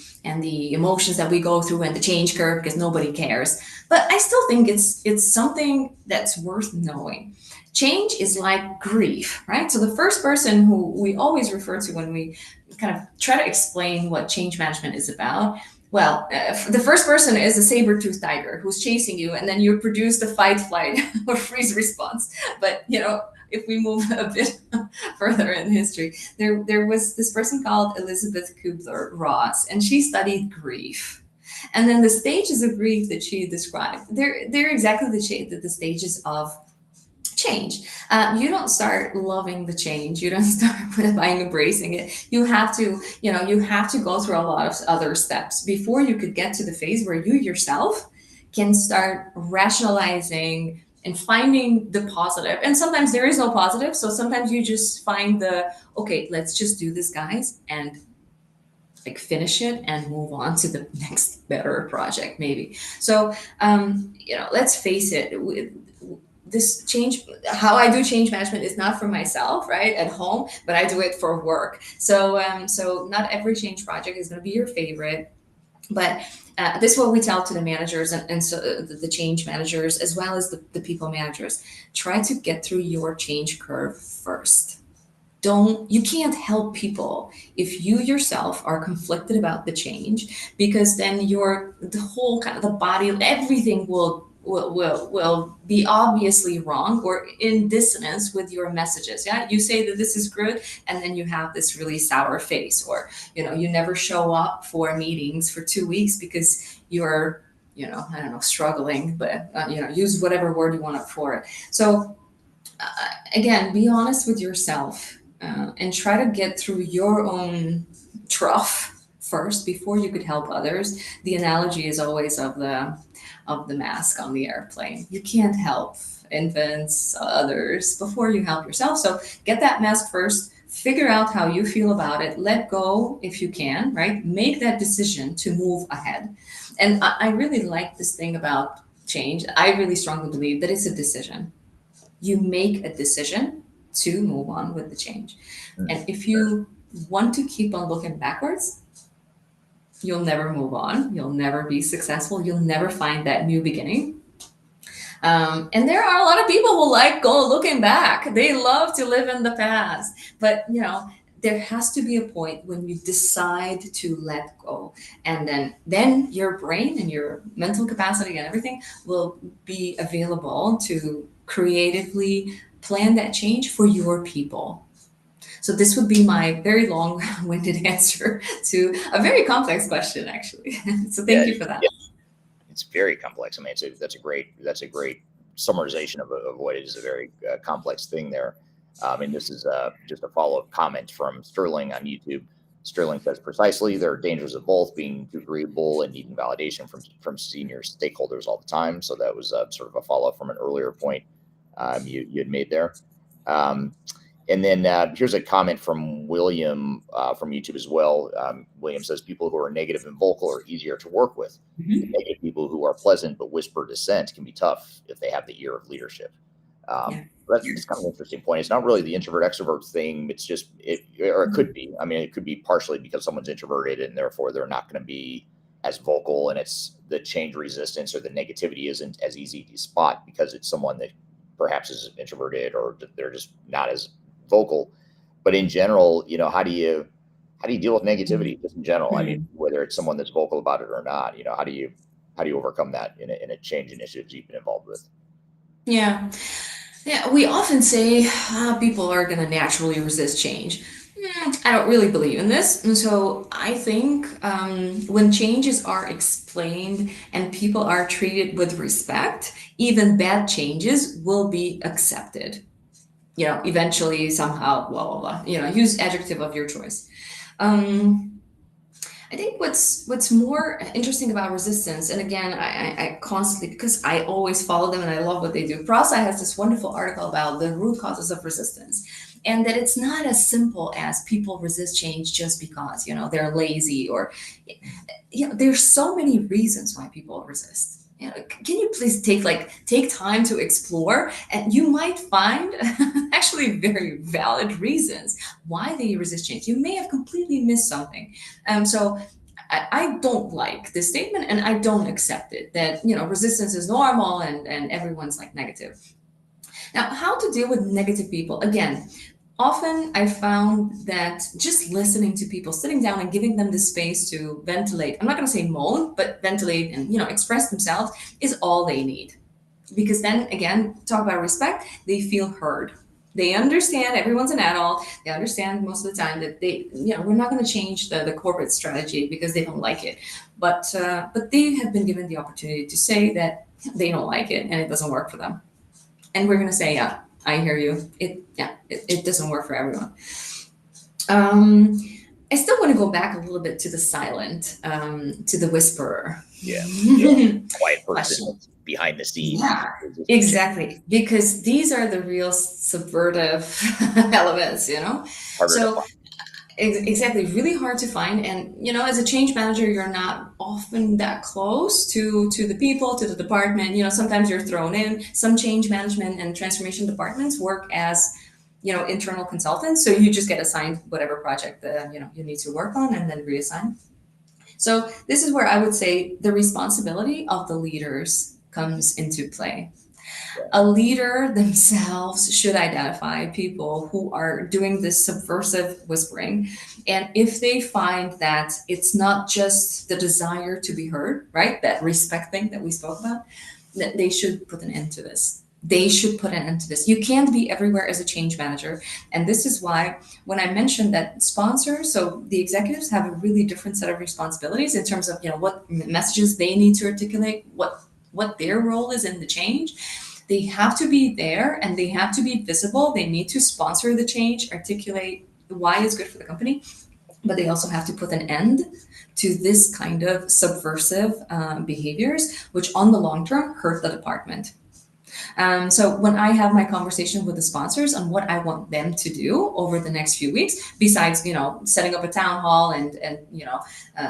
emotions that we go through and the change curve because nobody cares. But I still think it's something that's worth knowing. Change is like grief, right? So the first person who we always refer to when we kind of try to explain what change management is about, well, the first person is a saber-toothed tiger who's chasing you, and then you produce the fight, flight, or freeze response. But if we move a bit further in history, there was this person called Elizabeth Kubler-Ross, and she studied grief. And then the stages of grief that she described, they're exactly the stages of change. You don't start loving the change. You don't start by embracing it. You have to go through a lot of other steps before you could get to the phase where you yourself can start rationalizing and finding the positive. And sometimes there is no positive. So sometimes you just find okay, let's just do this, guys, and like finish it and move on to the next better project, maybe. So, let's face it, this change, how I do change management is not for myself, right, at home, but I do it for work. So not every change project is going to be your favorite, but this is what we tell to the managers and so the change managers as well as the people managers. Try to get through your change curve first. You can't help people if you yourself are conflicted about the change, because then the whole kind of the body, everything will be obviously wrong or in dissonance with your messages. Yeah, you say that this is good, and then you have this really sour face, or you never show up for meetings for 2 weeks because you're I don't know, struggling, but use whatever word you want for it. So again, be honest with yourself, and try to get through your own trough first before you could help others. The analogy is always of the mask on the airplane. You can't help infants, others before you help yourself. So get that mask first. Figure out how you feel about it. Let go if you can, right? Make that decision to move ahead. And I really like this thing about change. I really strongly believe that it's a decision. You make a decision to move on with the change. Mm. And if you want to keep on looking backwards, you'll never move on. You'll never be successful. You'll never find that new beginning. And there are a lot of people who like go looking back. They love to live in the past. But there has to be a point when you decide to let go, and then your brain and your mental capacity and everything will be available to creatively plan that change for your people. So this would be my very long-winded answer to a very complex question, actually. So Yeah, thank you for that. it's very complex. I mean, that's a great summarization of what is a very complex thing there. And this is just a follow up comment from Sterling on YouTube. Sterling says precisely there are dangers of both being too agreeable and needing validation from senior stakeholders all the time. So that was sort of a follow up from an earlier point you had made there. Um, and then here's a comment from William from YouTube as well. William says people who are negative and vocal are easier to work with. The Mhm. negative people who are pleasant but whisper dissent can be tough if they have the ear of leadership. Yeah. That's kind of an interesting point. It's not really the introvert extrovert thing. It's just or it could be. I mean, it could be partially because someone's introverted and therefore they're not going to be as vocal, and it's the change resistance or the negativity isn't as easy to spot because it's someone that perhaps is introverted or they're just not as vocal. But in general, how do you deal with negativity just in general? I mean, Mhm. whether it's someone that's vocal about it or not, how do you overcome that in a change initiative you've been involved with? Yeah. Yeah, we often say people are going to naturally resist change. I don't really believe in this. And so I think when changes are explained and people are treated with respect, even bad changes will be accepted. Eventually, somehow, blah, blah, blah. Use adjective of your choice. Um, I think what's more interesting about resistance, and again, I constantly, because I always follow them and I love what they do. Prasa has this wonderful article about the root causes of resistance, and that it's not as simple as people resist change just because they're lazy or there's so many reasons why people resist. Can you please take time to explore, and you might find actually very valid reasons why they resist change. You may have completely missed something. So I don't like this statement, and I don't accept it that resistance is normal and everyone's like negative. Now, how to deal with negative people? Again, often I found that just listening to people, sitting down and giving them the space to ventilate. I'm not going to say moan, but ventilate and express themselves is all they need. Because then again, talk about respect, they feel heard. They understand everyone's an adult. They understand most of the time that we're not going to change the corporate strategy because they don't like it. But they have been given the opportunity to say that they don't like it and it doesn't work for them. And we're going to say, yeah, I hear you. It doesn't work for everyone. Um, I still want to go back a little bit to the silent, to the whisperer. Yeah, yeah. Quiet person Question. that's behind the scenes. Yeah, Resisting change. exactly. Because these are the real subvertive elements. Harder to So find. exactly, really hard to find. And as a change manager, you're not often that close to the people, to the department. Sometimes you're thrown in. Some change management and transformation departments work as internal consultants, so you just get assigned whatever project you need to work on and then reassign. So this is where I would say the responsibility of the leaders comes into play. Yeah. A leader themselves should identify people who are doing this subversive whispering. And if they find that it's not just the desire to be heard, right? That respect thing that we spoke about, that they should put an end to this. They should put an end to this. You can't be everywhere as a change manager. And this is why when I mentioned that sponsors, so the executives have a really different set of responsibilities in terms of, what messages they need to articulate, what their role is in the change. They have to be there and they have to be visible. They need to sponsor the change, articulate why it's good for the company, but they also have to put an end to this kind of subversive behaviors, which on the long term hurt the department. So when I have my conversation with the sponsors on what I want them to do over the next few weeks, besides setting up a town hall and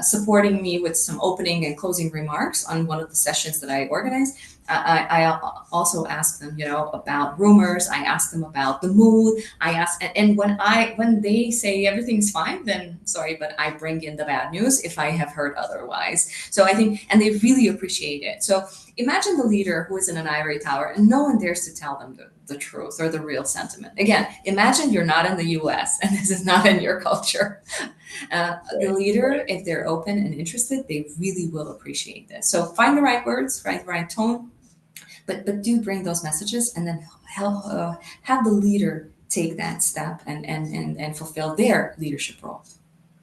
supporting me with some opening and closing remarks on one of the sessions that I organize, I also ask them, about rumors. I ask them about the mood. I ask, and when they say everything's fine, then sorry, but I bring in the bad news if I have heard otherwise. So I think, and they really appreciate it. So imagine the leader who is in an ivory tower and no one dares to tell them the truth or the real sentiment. Again, imagine you're not in the US and this is not in your culture. The leader, if they're open and interested, they really will appreciate this. So find the right words, find the right tone, but do bring those messages and then help have the leader take that step and fulfill their leadership role.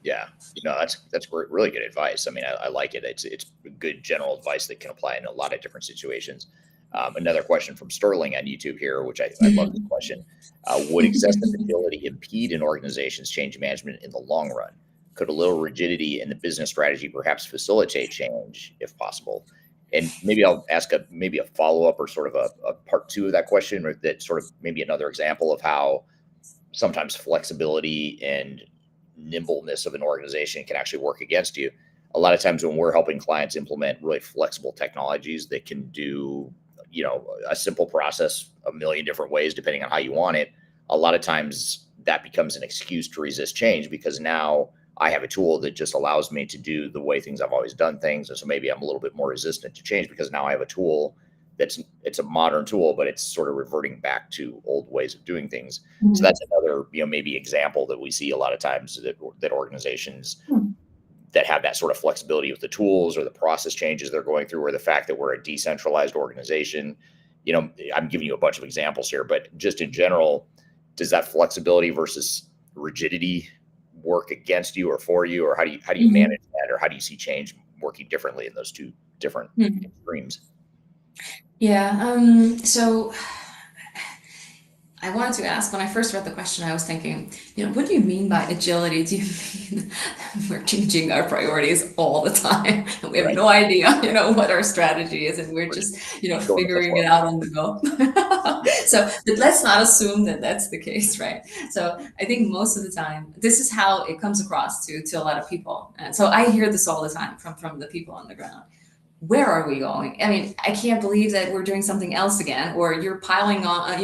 Yeah, that's great, really good advice. I mean, I like it. It's good general advice that can apply in a lot of different situations. Another question from Sterling on YouTube here, which I love this question. Would excessive agility impede an organization's change management in the long run? Could a little rigidity in the business strategy perhaps facilitate change if possible? And maybe I'll ask maybe a follow-up or sort of a part two of that question, or that sort of maybe another example of how sometimes flexibility and nimbleness of an organization can actually work against you. A lot of times when we're helping clients implement really flexible technologies that can do, a simple process a million different ways, depending on how you want it, a lot of times that becomes an excuse to resist change because now I have a tool that just allows me to do the way things I've always done things. And so maybe I'm a little bit more resistant to change because now I have a tool it's a modern tool, but it's sort of reverting back to old ways of doing things. Mm-hmm. So that's another, maybe example that we see a lot of times that organizations that have that sort of flexibility with the tools or the process changes they're going through, or the fact that we're a decentralized organization. I'm giving you a bunch of examples here, but just in general, does that flexibility versus rigidity work against you or for you, or how do you manage that, or how do you see change working differently in those two different extremes? Yeah. So I wanted to ask, when I first read the question, I was thinking, what do you mean by agility? Do you mean we're changing our priorities all the time? And we have no idea, what our strategy is, and we're just, figuring it out on the go. So, but let's not assume that that's the case, right? So I think most of the time, this is how it comes across to a lot of people. And so I hear this all the time from the people on the ground. Where are we going? I mean, I can't believe that we're doing something else again, or you're piling on,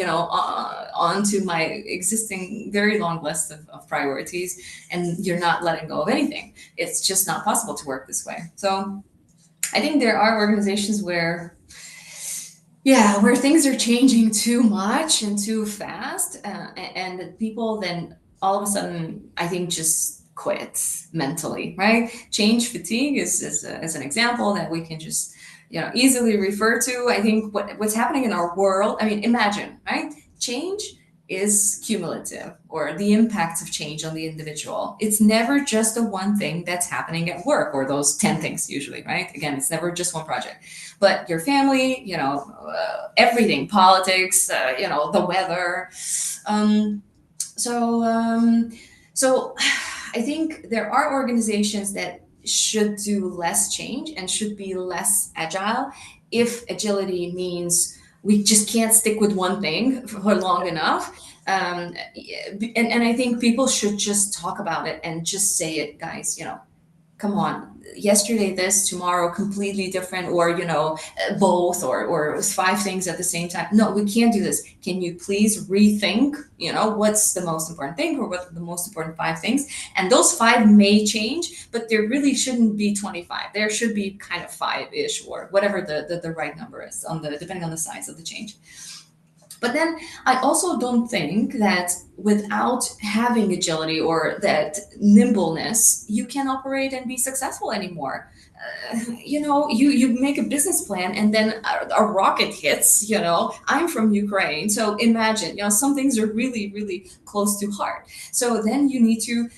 onto my existing very long list of priorities, and you're not letting go of anything. It's just not possible to work this way. So I think there are organizations where things are changing too much and too fast, and people then all of a sudden, I think, just quit mentally, right? Change fatigue is an example that we can just easily refer to. I think what's happening in our world, I mean, imagine, right? Change is cumulative, or the impacts of change on the individual. It's never just the one thing that's happening at work, or those 10 things usually, right? Again, it's never just one project, but your family, everything, politics, the weather. So I think there are organizations that should do less change and should be less agile if agility means we just can't stick with one thing for long enough. And I think people should just talk about it and just say it, guys, come on, yesterday this, tomorrow completely different, or both, or 5 things at the same time. No, we can't do this. Can you please rethink what's the most important thing, or what are the most important 5 things? And those 5 may change, but there really shouldn't be 25. There should be kind of 5-ish, or whatever the right number is, depending on the size of the change. But then I also don't think that without having agility or that nimbleness, you can operate and be successful anymore. You make a business plan and then a rocket hits. I'm from Ukraine, so imagine, some things are really, really close to heart. So then you need to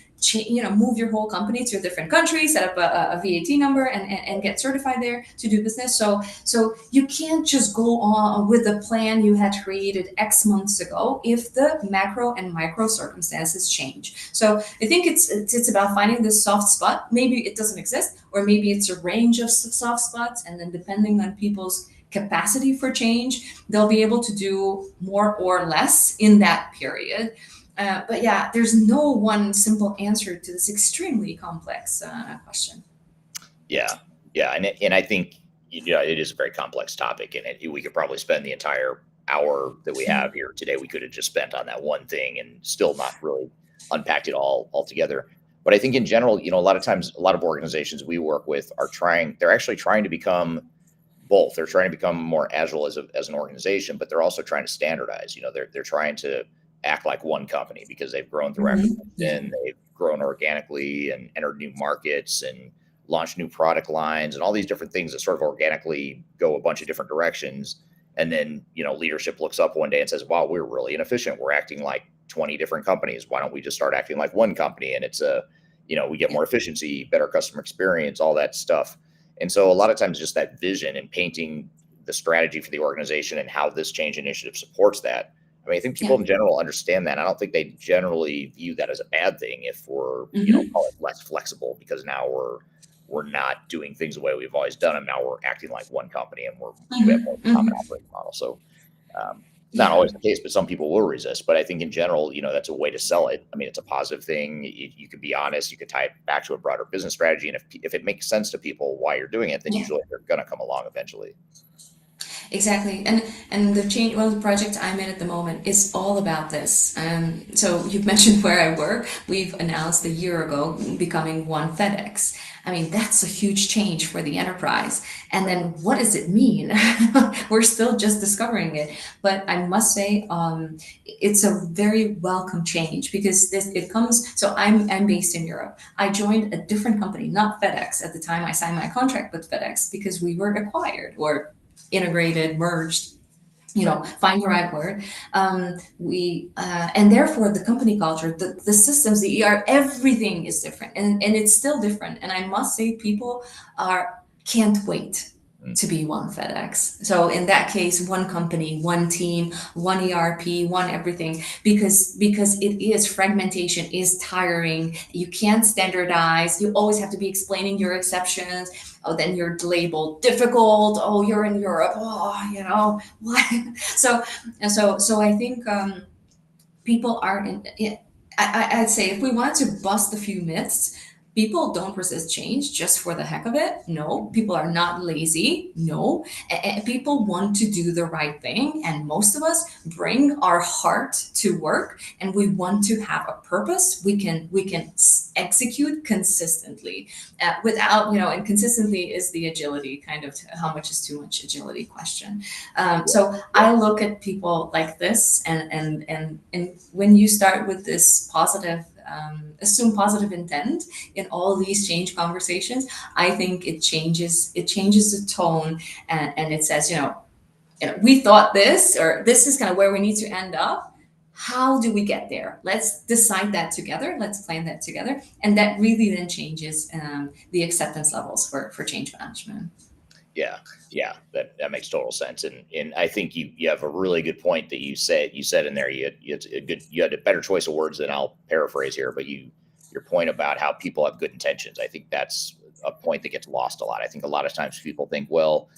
move your whole company to a different country, set up a VAT number, and get certified there to do business. So you can't just go on with the plan you had created X months ago if the macro and micro circumstances change. So I think it's about finding this soft spot. Maybe it doesn't exist, or maybe it's a range of soft spots, and then depending on people's capacity for change, they'll be able to do more or less in that period. But yeah, there's no one simple answer to this extremely complex question. Yeah, yeah, and I think it is a very complex topic, and we could probably spend the entire hour that we have here today. We could have just spent on that one thing and still not really unpacked it all altogether. But I think in general, a lot of times, a lot of organizations we work with are trying. They're actually trying to become both. They're trying to become more agile as an organization, but they're also trying to standardize. They're trying to act like one company because they've grown through Mhm. Yeah. acquisition, they've grown organically and entered new markets and launched new product lines and all these different things that sort of organically go a bunch of different directions. And then, leadership looks up one day and says, wow, we're really inefficient. We're acting like 20 different companies. Why don't we just start acting like one company? And we get Yeah. more efficiency, better customer experience, all that stuff. And so a lot of times just that vision and painting the strategy for the organization and how this change initiative supports that. I mean, I think people Yeah. in general understand that. I don't think they generally view that as a bad thing if we're, Mhm. call it less flexible because now we're not doing things the way we've always done them. Now we're acting like one company and we have more Mhm. of a common Mhm. operating model. So not Yeah. always the case, but some people will resist. But I think in general, that's a way to sell it. I mean, it's a positive thing. You can be honest. You can tie it back to a broader business strategy, and if it makes sense to people why you're doing it, then Yeah. usually they're going to come along eventually. Exactly. And the change, well, the project I'm in at the moment is all about this. So you've mentioned where I work. We've announced a year ago becoming one FedEx. I mean, that's a huge change for the enterprise. And then what does it mean? We're still just discovering it. But I must say, it's a very welcome change because it comes. So I'm based in Europe. I joined a different company, not FedEx, at the time I signed my contract with FedEx because we were acquired or integrated, merged, Right. find the right word. We and therefore the company culture, the systems, the ER, everything is different, and it's still different. And I must say, people can't wait Mm. to be one FedEx. So in that case, one company, one team, one ERP, one everything, because it is fragmentation is tiring. You can't standardize. You always have to be explaining your exceptions. Oh, then you're labeled difficult. Oh, you're in Europe. Oh, what? So so I think people are in. I'd say if we want to bust a few myths, people don't resist change just for the heck of it. No, people are not lazy. No, people want to do the right thing, and most of us bring our heart to work, and we want to have a purpose. We can execute consistently, without and consistently is the agility kind of how much is too much agility question. Yeah. So I look at people like this, and when you start with this positive, assume positive intent in all these change conversations, I think it changes the tone, and it says, we thought this, or this is kind of where we need to end up. How do we get there? Let's decide that together. Let's plan that together, and that really then changes the acceptance levels for change management. Yeah, yeah, that makes total sense, and I think you have a really good point that you said in there. You had a better choice of words than I'll paraphrase here, but your point about how people have good intentions. I think that's a point that gets lost a lot. I think a lot of times people think, well,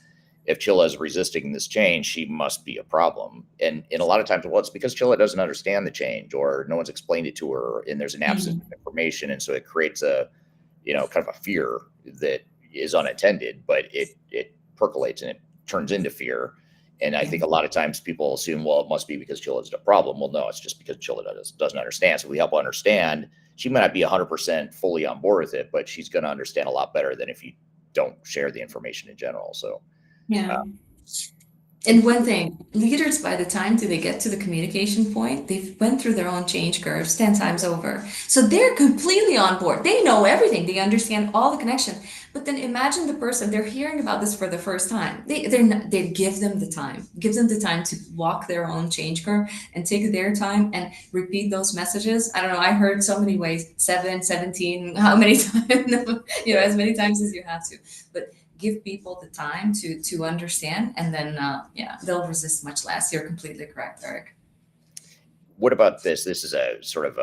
if Chilla is resisting this change, she must be a problem, and a lot of times, well, it's because Chilla doesn't understand the change, or no one's explained it to her, and there's an absence Mhm. of information, and so it creates a kind of a fear that is unintended, but it percolates and it turns into fear. And I Yeah. think a lot of times people assume, well, it must be because Chilla is a problem. Well, no, it's just because Chilla doesn't understand. So we help understand. She might not be 100% fully on board with it, but she's going to understand a lot better than if you don't share the information in general. So, Yeah. uh, And one thing, leaders, by the time do they get to the communication point, they've went through their own change curves 10 times over. So they're completely on board. They know everything. They understand all the connection. But then imagine the person, they're hearing about this for the first time. They give them the time. Give them the time to walk their own change curve and take their time and repeat those messages. I don't know, I heard so many ways, 7, 17, how many times, as many times as you have to. But give people the time to understand, and then yeah, they'll resist much less. You're completely correct, Eric. what about this? This is a sort of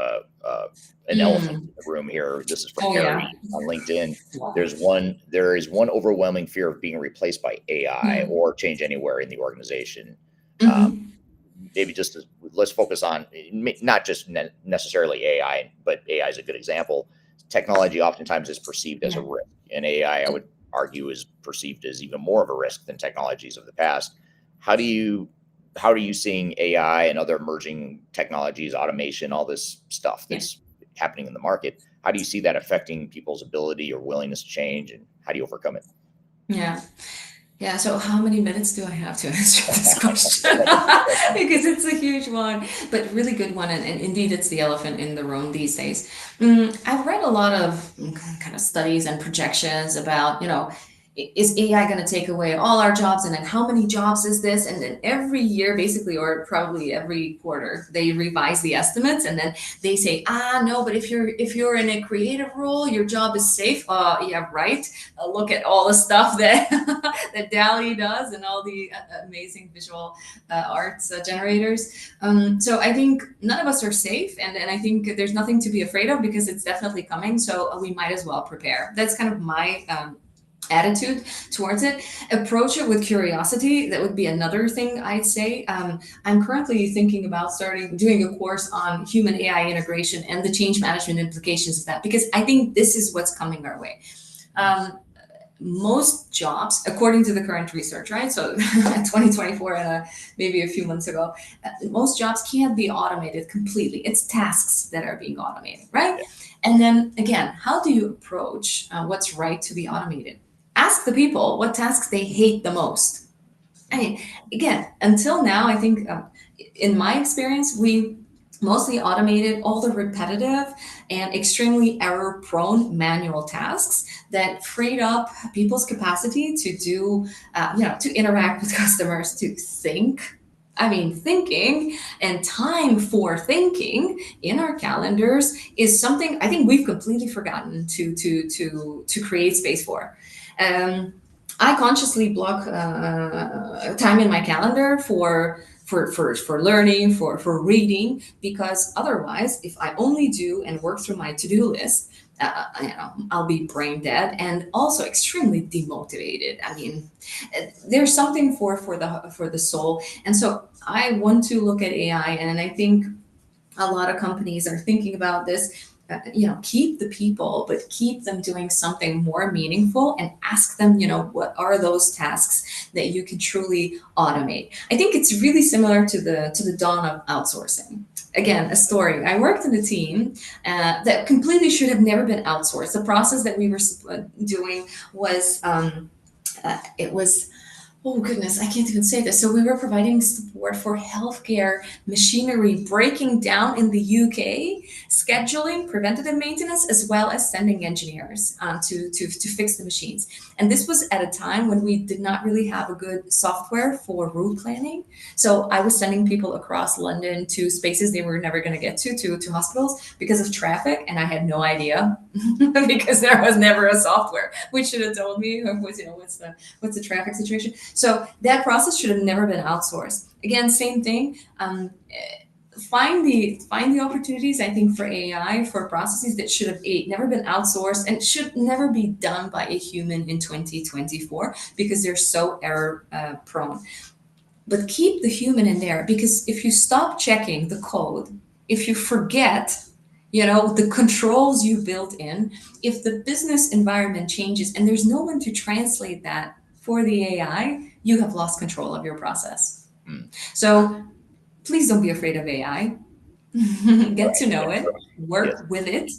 an elephant Mm. in the room here. This is from Oh yeah. Harry on LinkedIn. Love it. There is one overwhelming fear of being replaced by AI Mm. or change anywhere in the organization. Um, Hmm. maybe let's focus on not just necessarily AI, but AI is a good example. Technology oftentimes is perceived as a Yeah. risk, and AI, I would argue, is perceived as even more of a risk than technologies of the past. How do you how are you seeing AI and other emerging technologies, automation, all this stuff Yeah. that's happening in the market? How do you see that affecting people's ability or willingness to change, and how do you overcome it? Yeah. Yeah, so how many minutes do I have to answer this question? Because it's a huge one, but really good one. And indeed, it's the elephant in the room these days. I've read a lot of kind of studies and projections about, is AI going to take away all our jobs? And then how many jobs is this? And then every year, basically, or probably every quarter, they revise the estimates. And then they say, no, but if you're in a creative role, your job is safe. Yeah, right. Look at all the stuff that that DALI does and all the amazing visual arts generators. So I think none of us are safe, and I think there's nothing to be afraid of because it's definitely coming. So we might as well prepare. That's kind of my attitude towards it. Approach it with curiosity. That would be another thing I'd say. I'm currently thinking about doing a course on human AI integration and the change management implications of that, because I think this is what's coming our way. Um, Most jobs, according to the current research, right? So 2024 and maybe a few months ago, most jobs can't be automated completely. It's tasks that are being automated, right? Yeah, And then again, how do you approach what's right to be automated? Ask the people what tasks they hate the most. I mean, again, until now, I think in my experience, we mostly automated all the repetitive and extremely error prone manual tasks that freed up people's capacity to do, to interact with customers, to think. I mean, thinking and time for thinking in our calendars is something I think we've completely forgotten to create space for. Um, I consciously block time in my calendar for learning, for reading, because otherwise, if I only do and work through my to-do list, I'll be brain dead and also extremely demotivated. I mean, there's something for the soul, and so I want to look at AI, and I think a lot of companies are thinking about this. Keep the people, but keep them doing something more meaningful, and ask them, what are those tasks that you can truly automate. I think it's really similar to the dawn of outsourcing. Again, a story. I worked in a team that completely should have never been outsourced. The process that we were doing was it was, oh goodness, I can't even say this. So we were providing support for healthcare machinery breaking down in the UK, scheduling preventative maintenance, as well as sending engineers to fix the machines. And this was at a time when we did not really have a good software for route planning. So I was sending people across London to spaces they were never going to get to hospitals because of traffic, and I had no idea because there was never a software. Which should have told me what's the traffic situation. So that process should have never been outsourced. Again, same thing. Find the opportunities, I think, for AI, for processes that should have never been outsourced and should never be done by a human in 2024 because they're so error prone. But keep the human in there, because if you stop checking the code, if you forget the controls you built in, if the business environment changes and there's no one to translate that for the AI, you have lost control of your process. mm, So please don't be afraid of AI. Get right. to know it, Yes. work with it.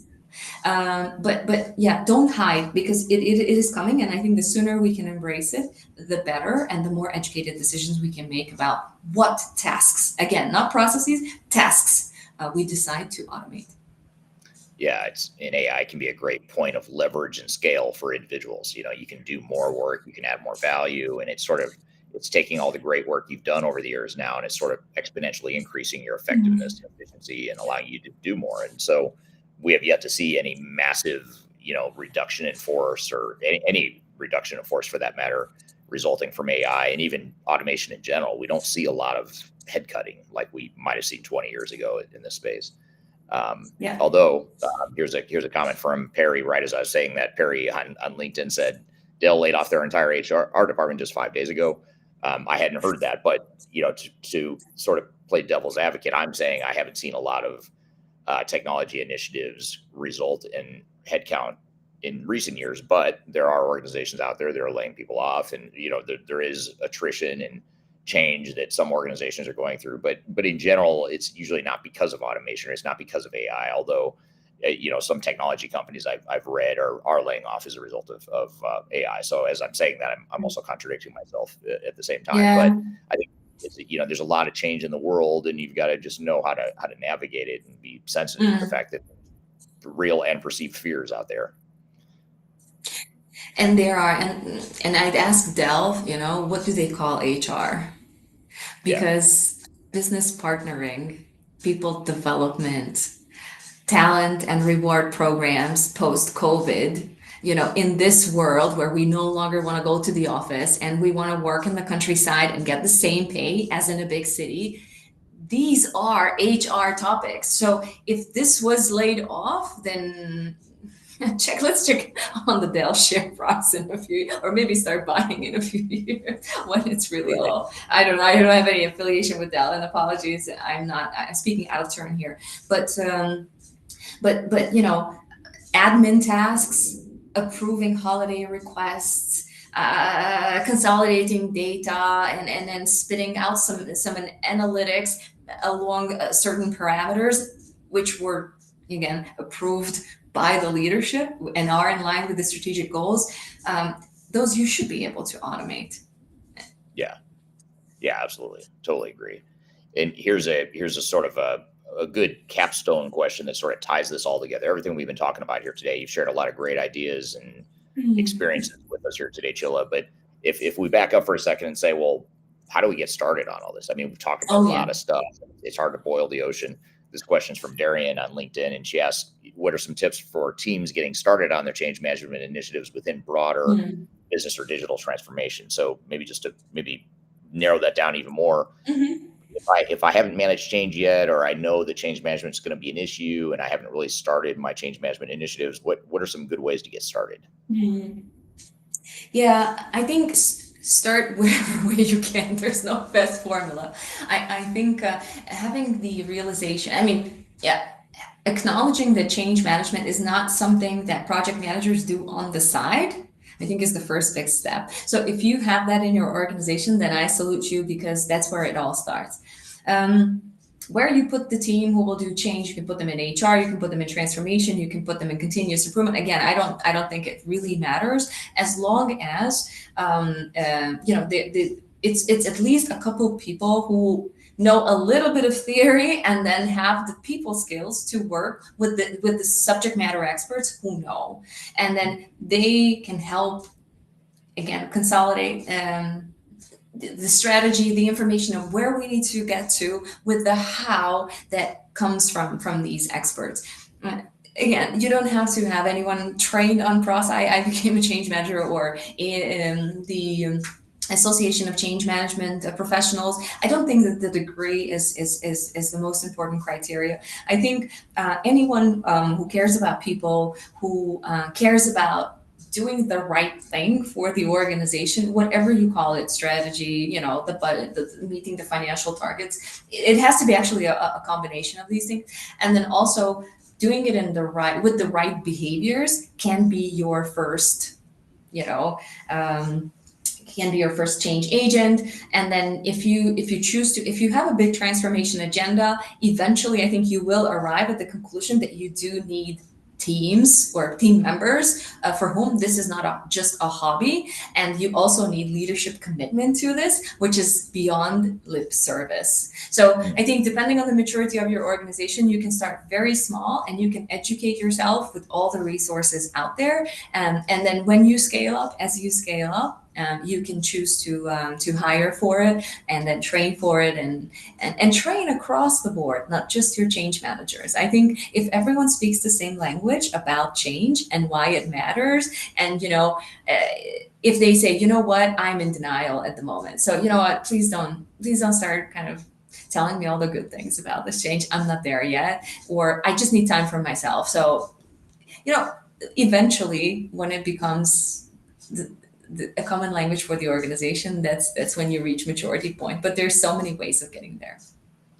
But yeah, don't hide, because it is coming, and I think the sooner we can embrace it, the better, and the more educated decisions we can make about what tasks, again, not processes, tasks, we decide to automate. Yeah, it's an AI can be a great point of leverage and scale for individuals. You can do more work, you can add more value, and it's taking all the great work you've done over the years now, and it's sort of exponentially increasing your effectiveness Mhm. and efficiency and allowing you to do more. And so we have yet to see any massive, reduction in force, or any reduction in force for that matter, resulting from AI and even automation in general. We don't see a lot of head cutting like we might have seen 20 years ago in this space. Yeah. Although here's a comment from Perry, right as I was saying that. Perry on LinkedIn said Dell laid off their entire HR department just 5 days ago. I hadn't heard that, but to sort of play devil's advocate, I'm saying I haven't seen a lot of technology initiatives result in headcount in recent years, but there are organizations out there that are laying people off, and there is attrition and change that some organizations are going through. But in general, it's usually not because of automation, or it's not because of AI. Although some technology companies I've read are laying off as a result of AI. So as I'm saying that, I'm also contradicting myself at the same time. Yeah. But I think there's a lot of change in the world, and you've got to just know how to navigate it and be sensitive to the fact that real and perceived fears out there. And there are, and I'd ask Dell, what do they call HR? Because business partnering, people development, talent and reward programs post-COVID, in this world where we no longer want to go to the office and we want to work in the countryside and get the same pay as in a big city, these are HR topics. So if this was laid off, then let's check on the Dell share price in a few, or maybe start buying in a few years when it's really low. I don't know. I don't have any affiliation with Dell, and apologies, I'm speaking out of turn here. But admin tasks, approving holiday requests, consolidating data, and then spitting out some analytics along certain parameters, which were again approved by the leadership and are in line with the strategic goals, those you should be able to automate. Yeah, absolutely. Totally agree. And here's a sort of a good capstone question that sort of ties this all together. Everything we've been talking about here today, you've shared a lot of great ideas and experiences with us here today, Chilla. But if we back up for a second and say, well, how do we get started on all this? I mean, we've talked about a lot of stuff. It's hard to boil the ocean. This question's from Darian on LinkedIn, and she asks, what are some tips for teams getting started on their change management initiatives within broader business or digital transformation? So maybe just to narrow that down even more. If I haven't managed change yet, or I know that change management is going to be an issue and I haven't really started my change management initiatives, what are some good ways to get started? Yeah, I think start wherever way you can. There's no best formula. I think having the realization, acknowledging that change management is not something that project managers do on the side, I think is the first big step. So if you have that in your organization, then I salute you, because that's where it all starts. Where you put the team who will do change, you can put them in HR, you can put them in transformation, you can put them in continuous improvement. Again, I don't think it really matters, as long as it's at least a couple people who know a little bit of theory and then have the people skills to work with the subject matter experts who know, and then they can help again consolidate the strategy, the information of where we need to get to, with the how that comes from these experts. Again, you don't have to have anyone trained on process. I became a change manager, or in the Association of Change Management Professionals. I don't think that the degree is the most important criteria. I think anyone who cares about people, who cares about doing the right thing for the organization, whatever you call it, strategy, the budget, meeting the financial targets, it has to be actually a combination of these things. And then also doing it with the right behaviors can be your first, can be your first change agent. And then if you have a big transformation agenda, eventually I think you will arrive at the conclusion that you do need teams or team members for whom this is not just a hobby, and you also need leadership commitment to this, which is beyond lip service. So I think depending on the maturity of your organization, you can start very small and you can educate yourself with all the resources out there, and then when you scale up, as you scale up, You can choose to hire for it and then train for it, and train across the board, not just your change managers. I think if everyone speaks the same language about change and why it matters, and if they say, you know what, I'm in denial at the moment, so you know what, please don't start kind of telling me all the good things about this change. I'm not there yet, or I just need time for myself. So you know, eventually, when it becomes a common language for the organization, that's when you reach maturity point. But there's so many ways of getting there.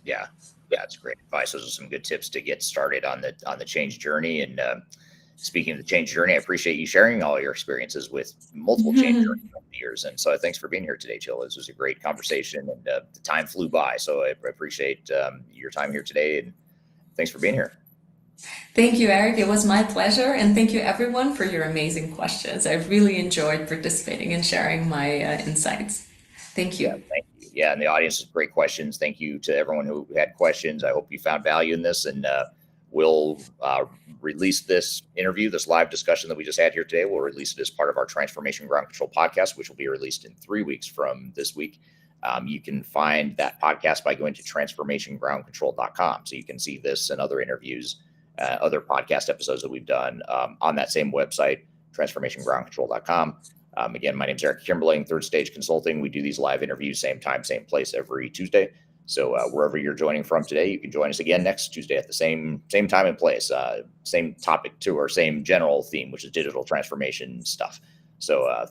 Yeah, yeah, it's great advice. Those are some good tips to get started on the change journey. And speaking of the change journey, I appreciate you sharing all your experiences with multiple change journeys over the years. And so, thanks for being here today, Chilla. This was a great conversation, and the time flew by. So, I appreciate your time here today, and thanks for being here. Thank you, Eric. It was my pleasure. And thank you, everyone, for your amazing questions. I really enjoyed participating and sharing my insights. Thank Yeah, you. thank you. Yeah, and the audience has great questions. Thank you to everyone who had questions. I hope you found value in this, and we'll release this interview, this live discussion that we just had here today. We'll release it as part of our Transformation Ground Control podcast, which will be released in 3 weeks from this week. You can find that podcast by going to transformationgroundcontrol.com. So you can see this and other interviews, other podcast episodes that we've done on that same website, transformationgroundcontrol.com. Again, my name is Eric Kimberling, Third Stage Consulting. We do these live interviews, same time, same place, every Tuesday. So wherever you're joining from today, you can join us again next Tuesday at the same time and place, same topic too, or same general theme, which is digital transformation stuff. So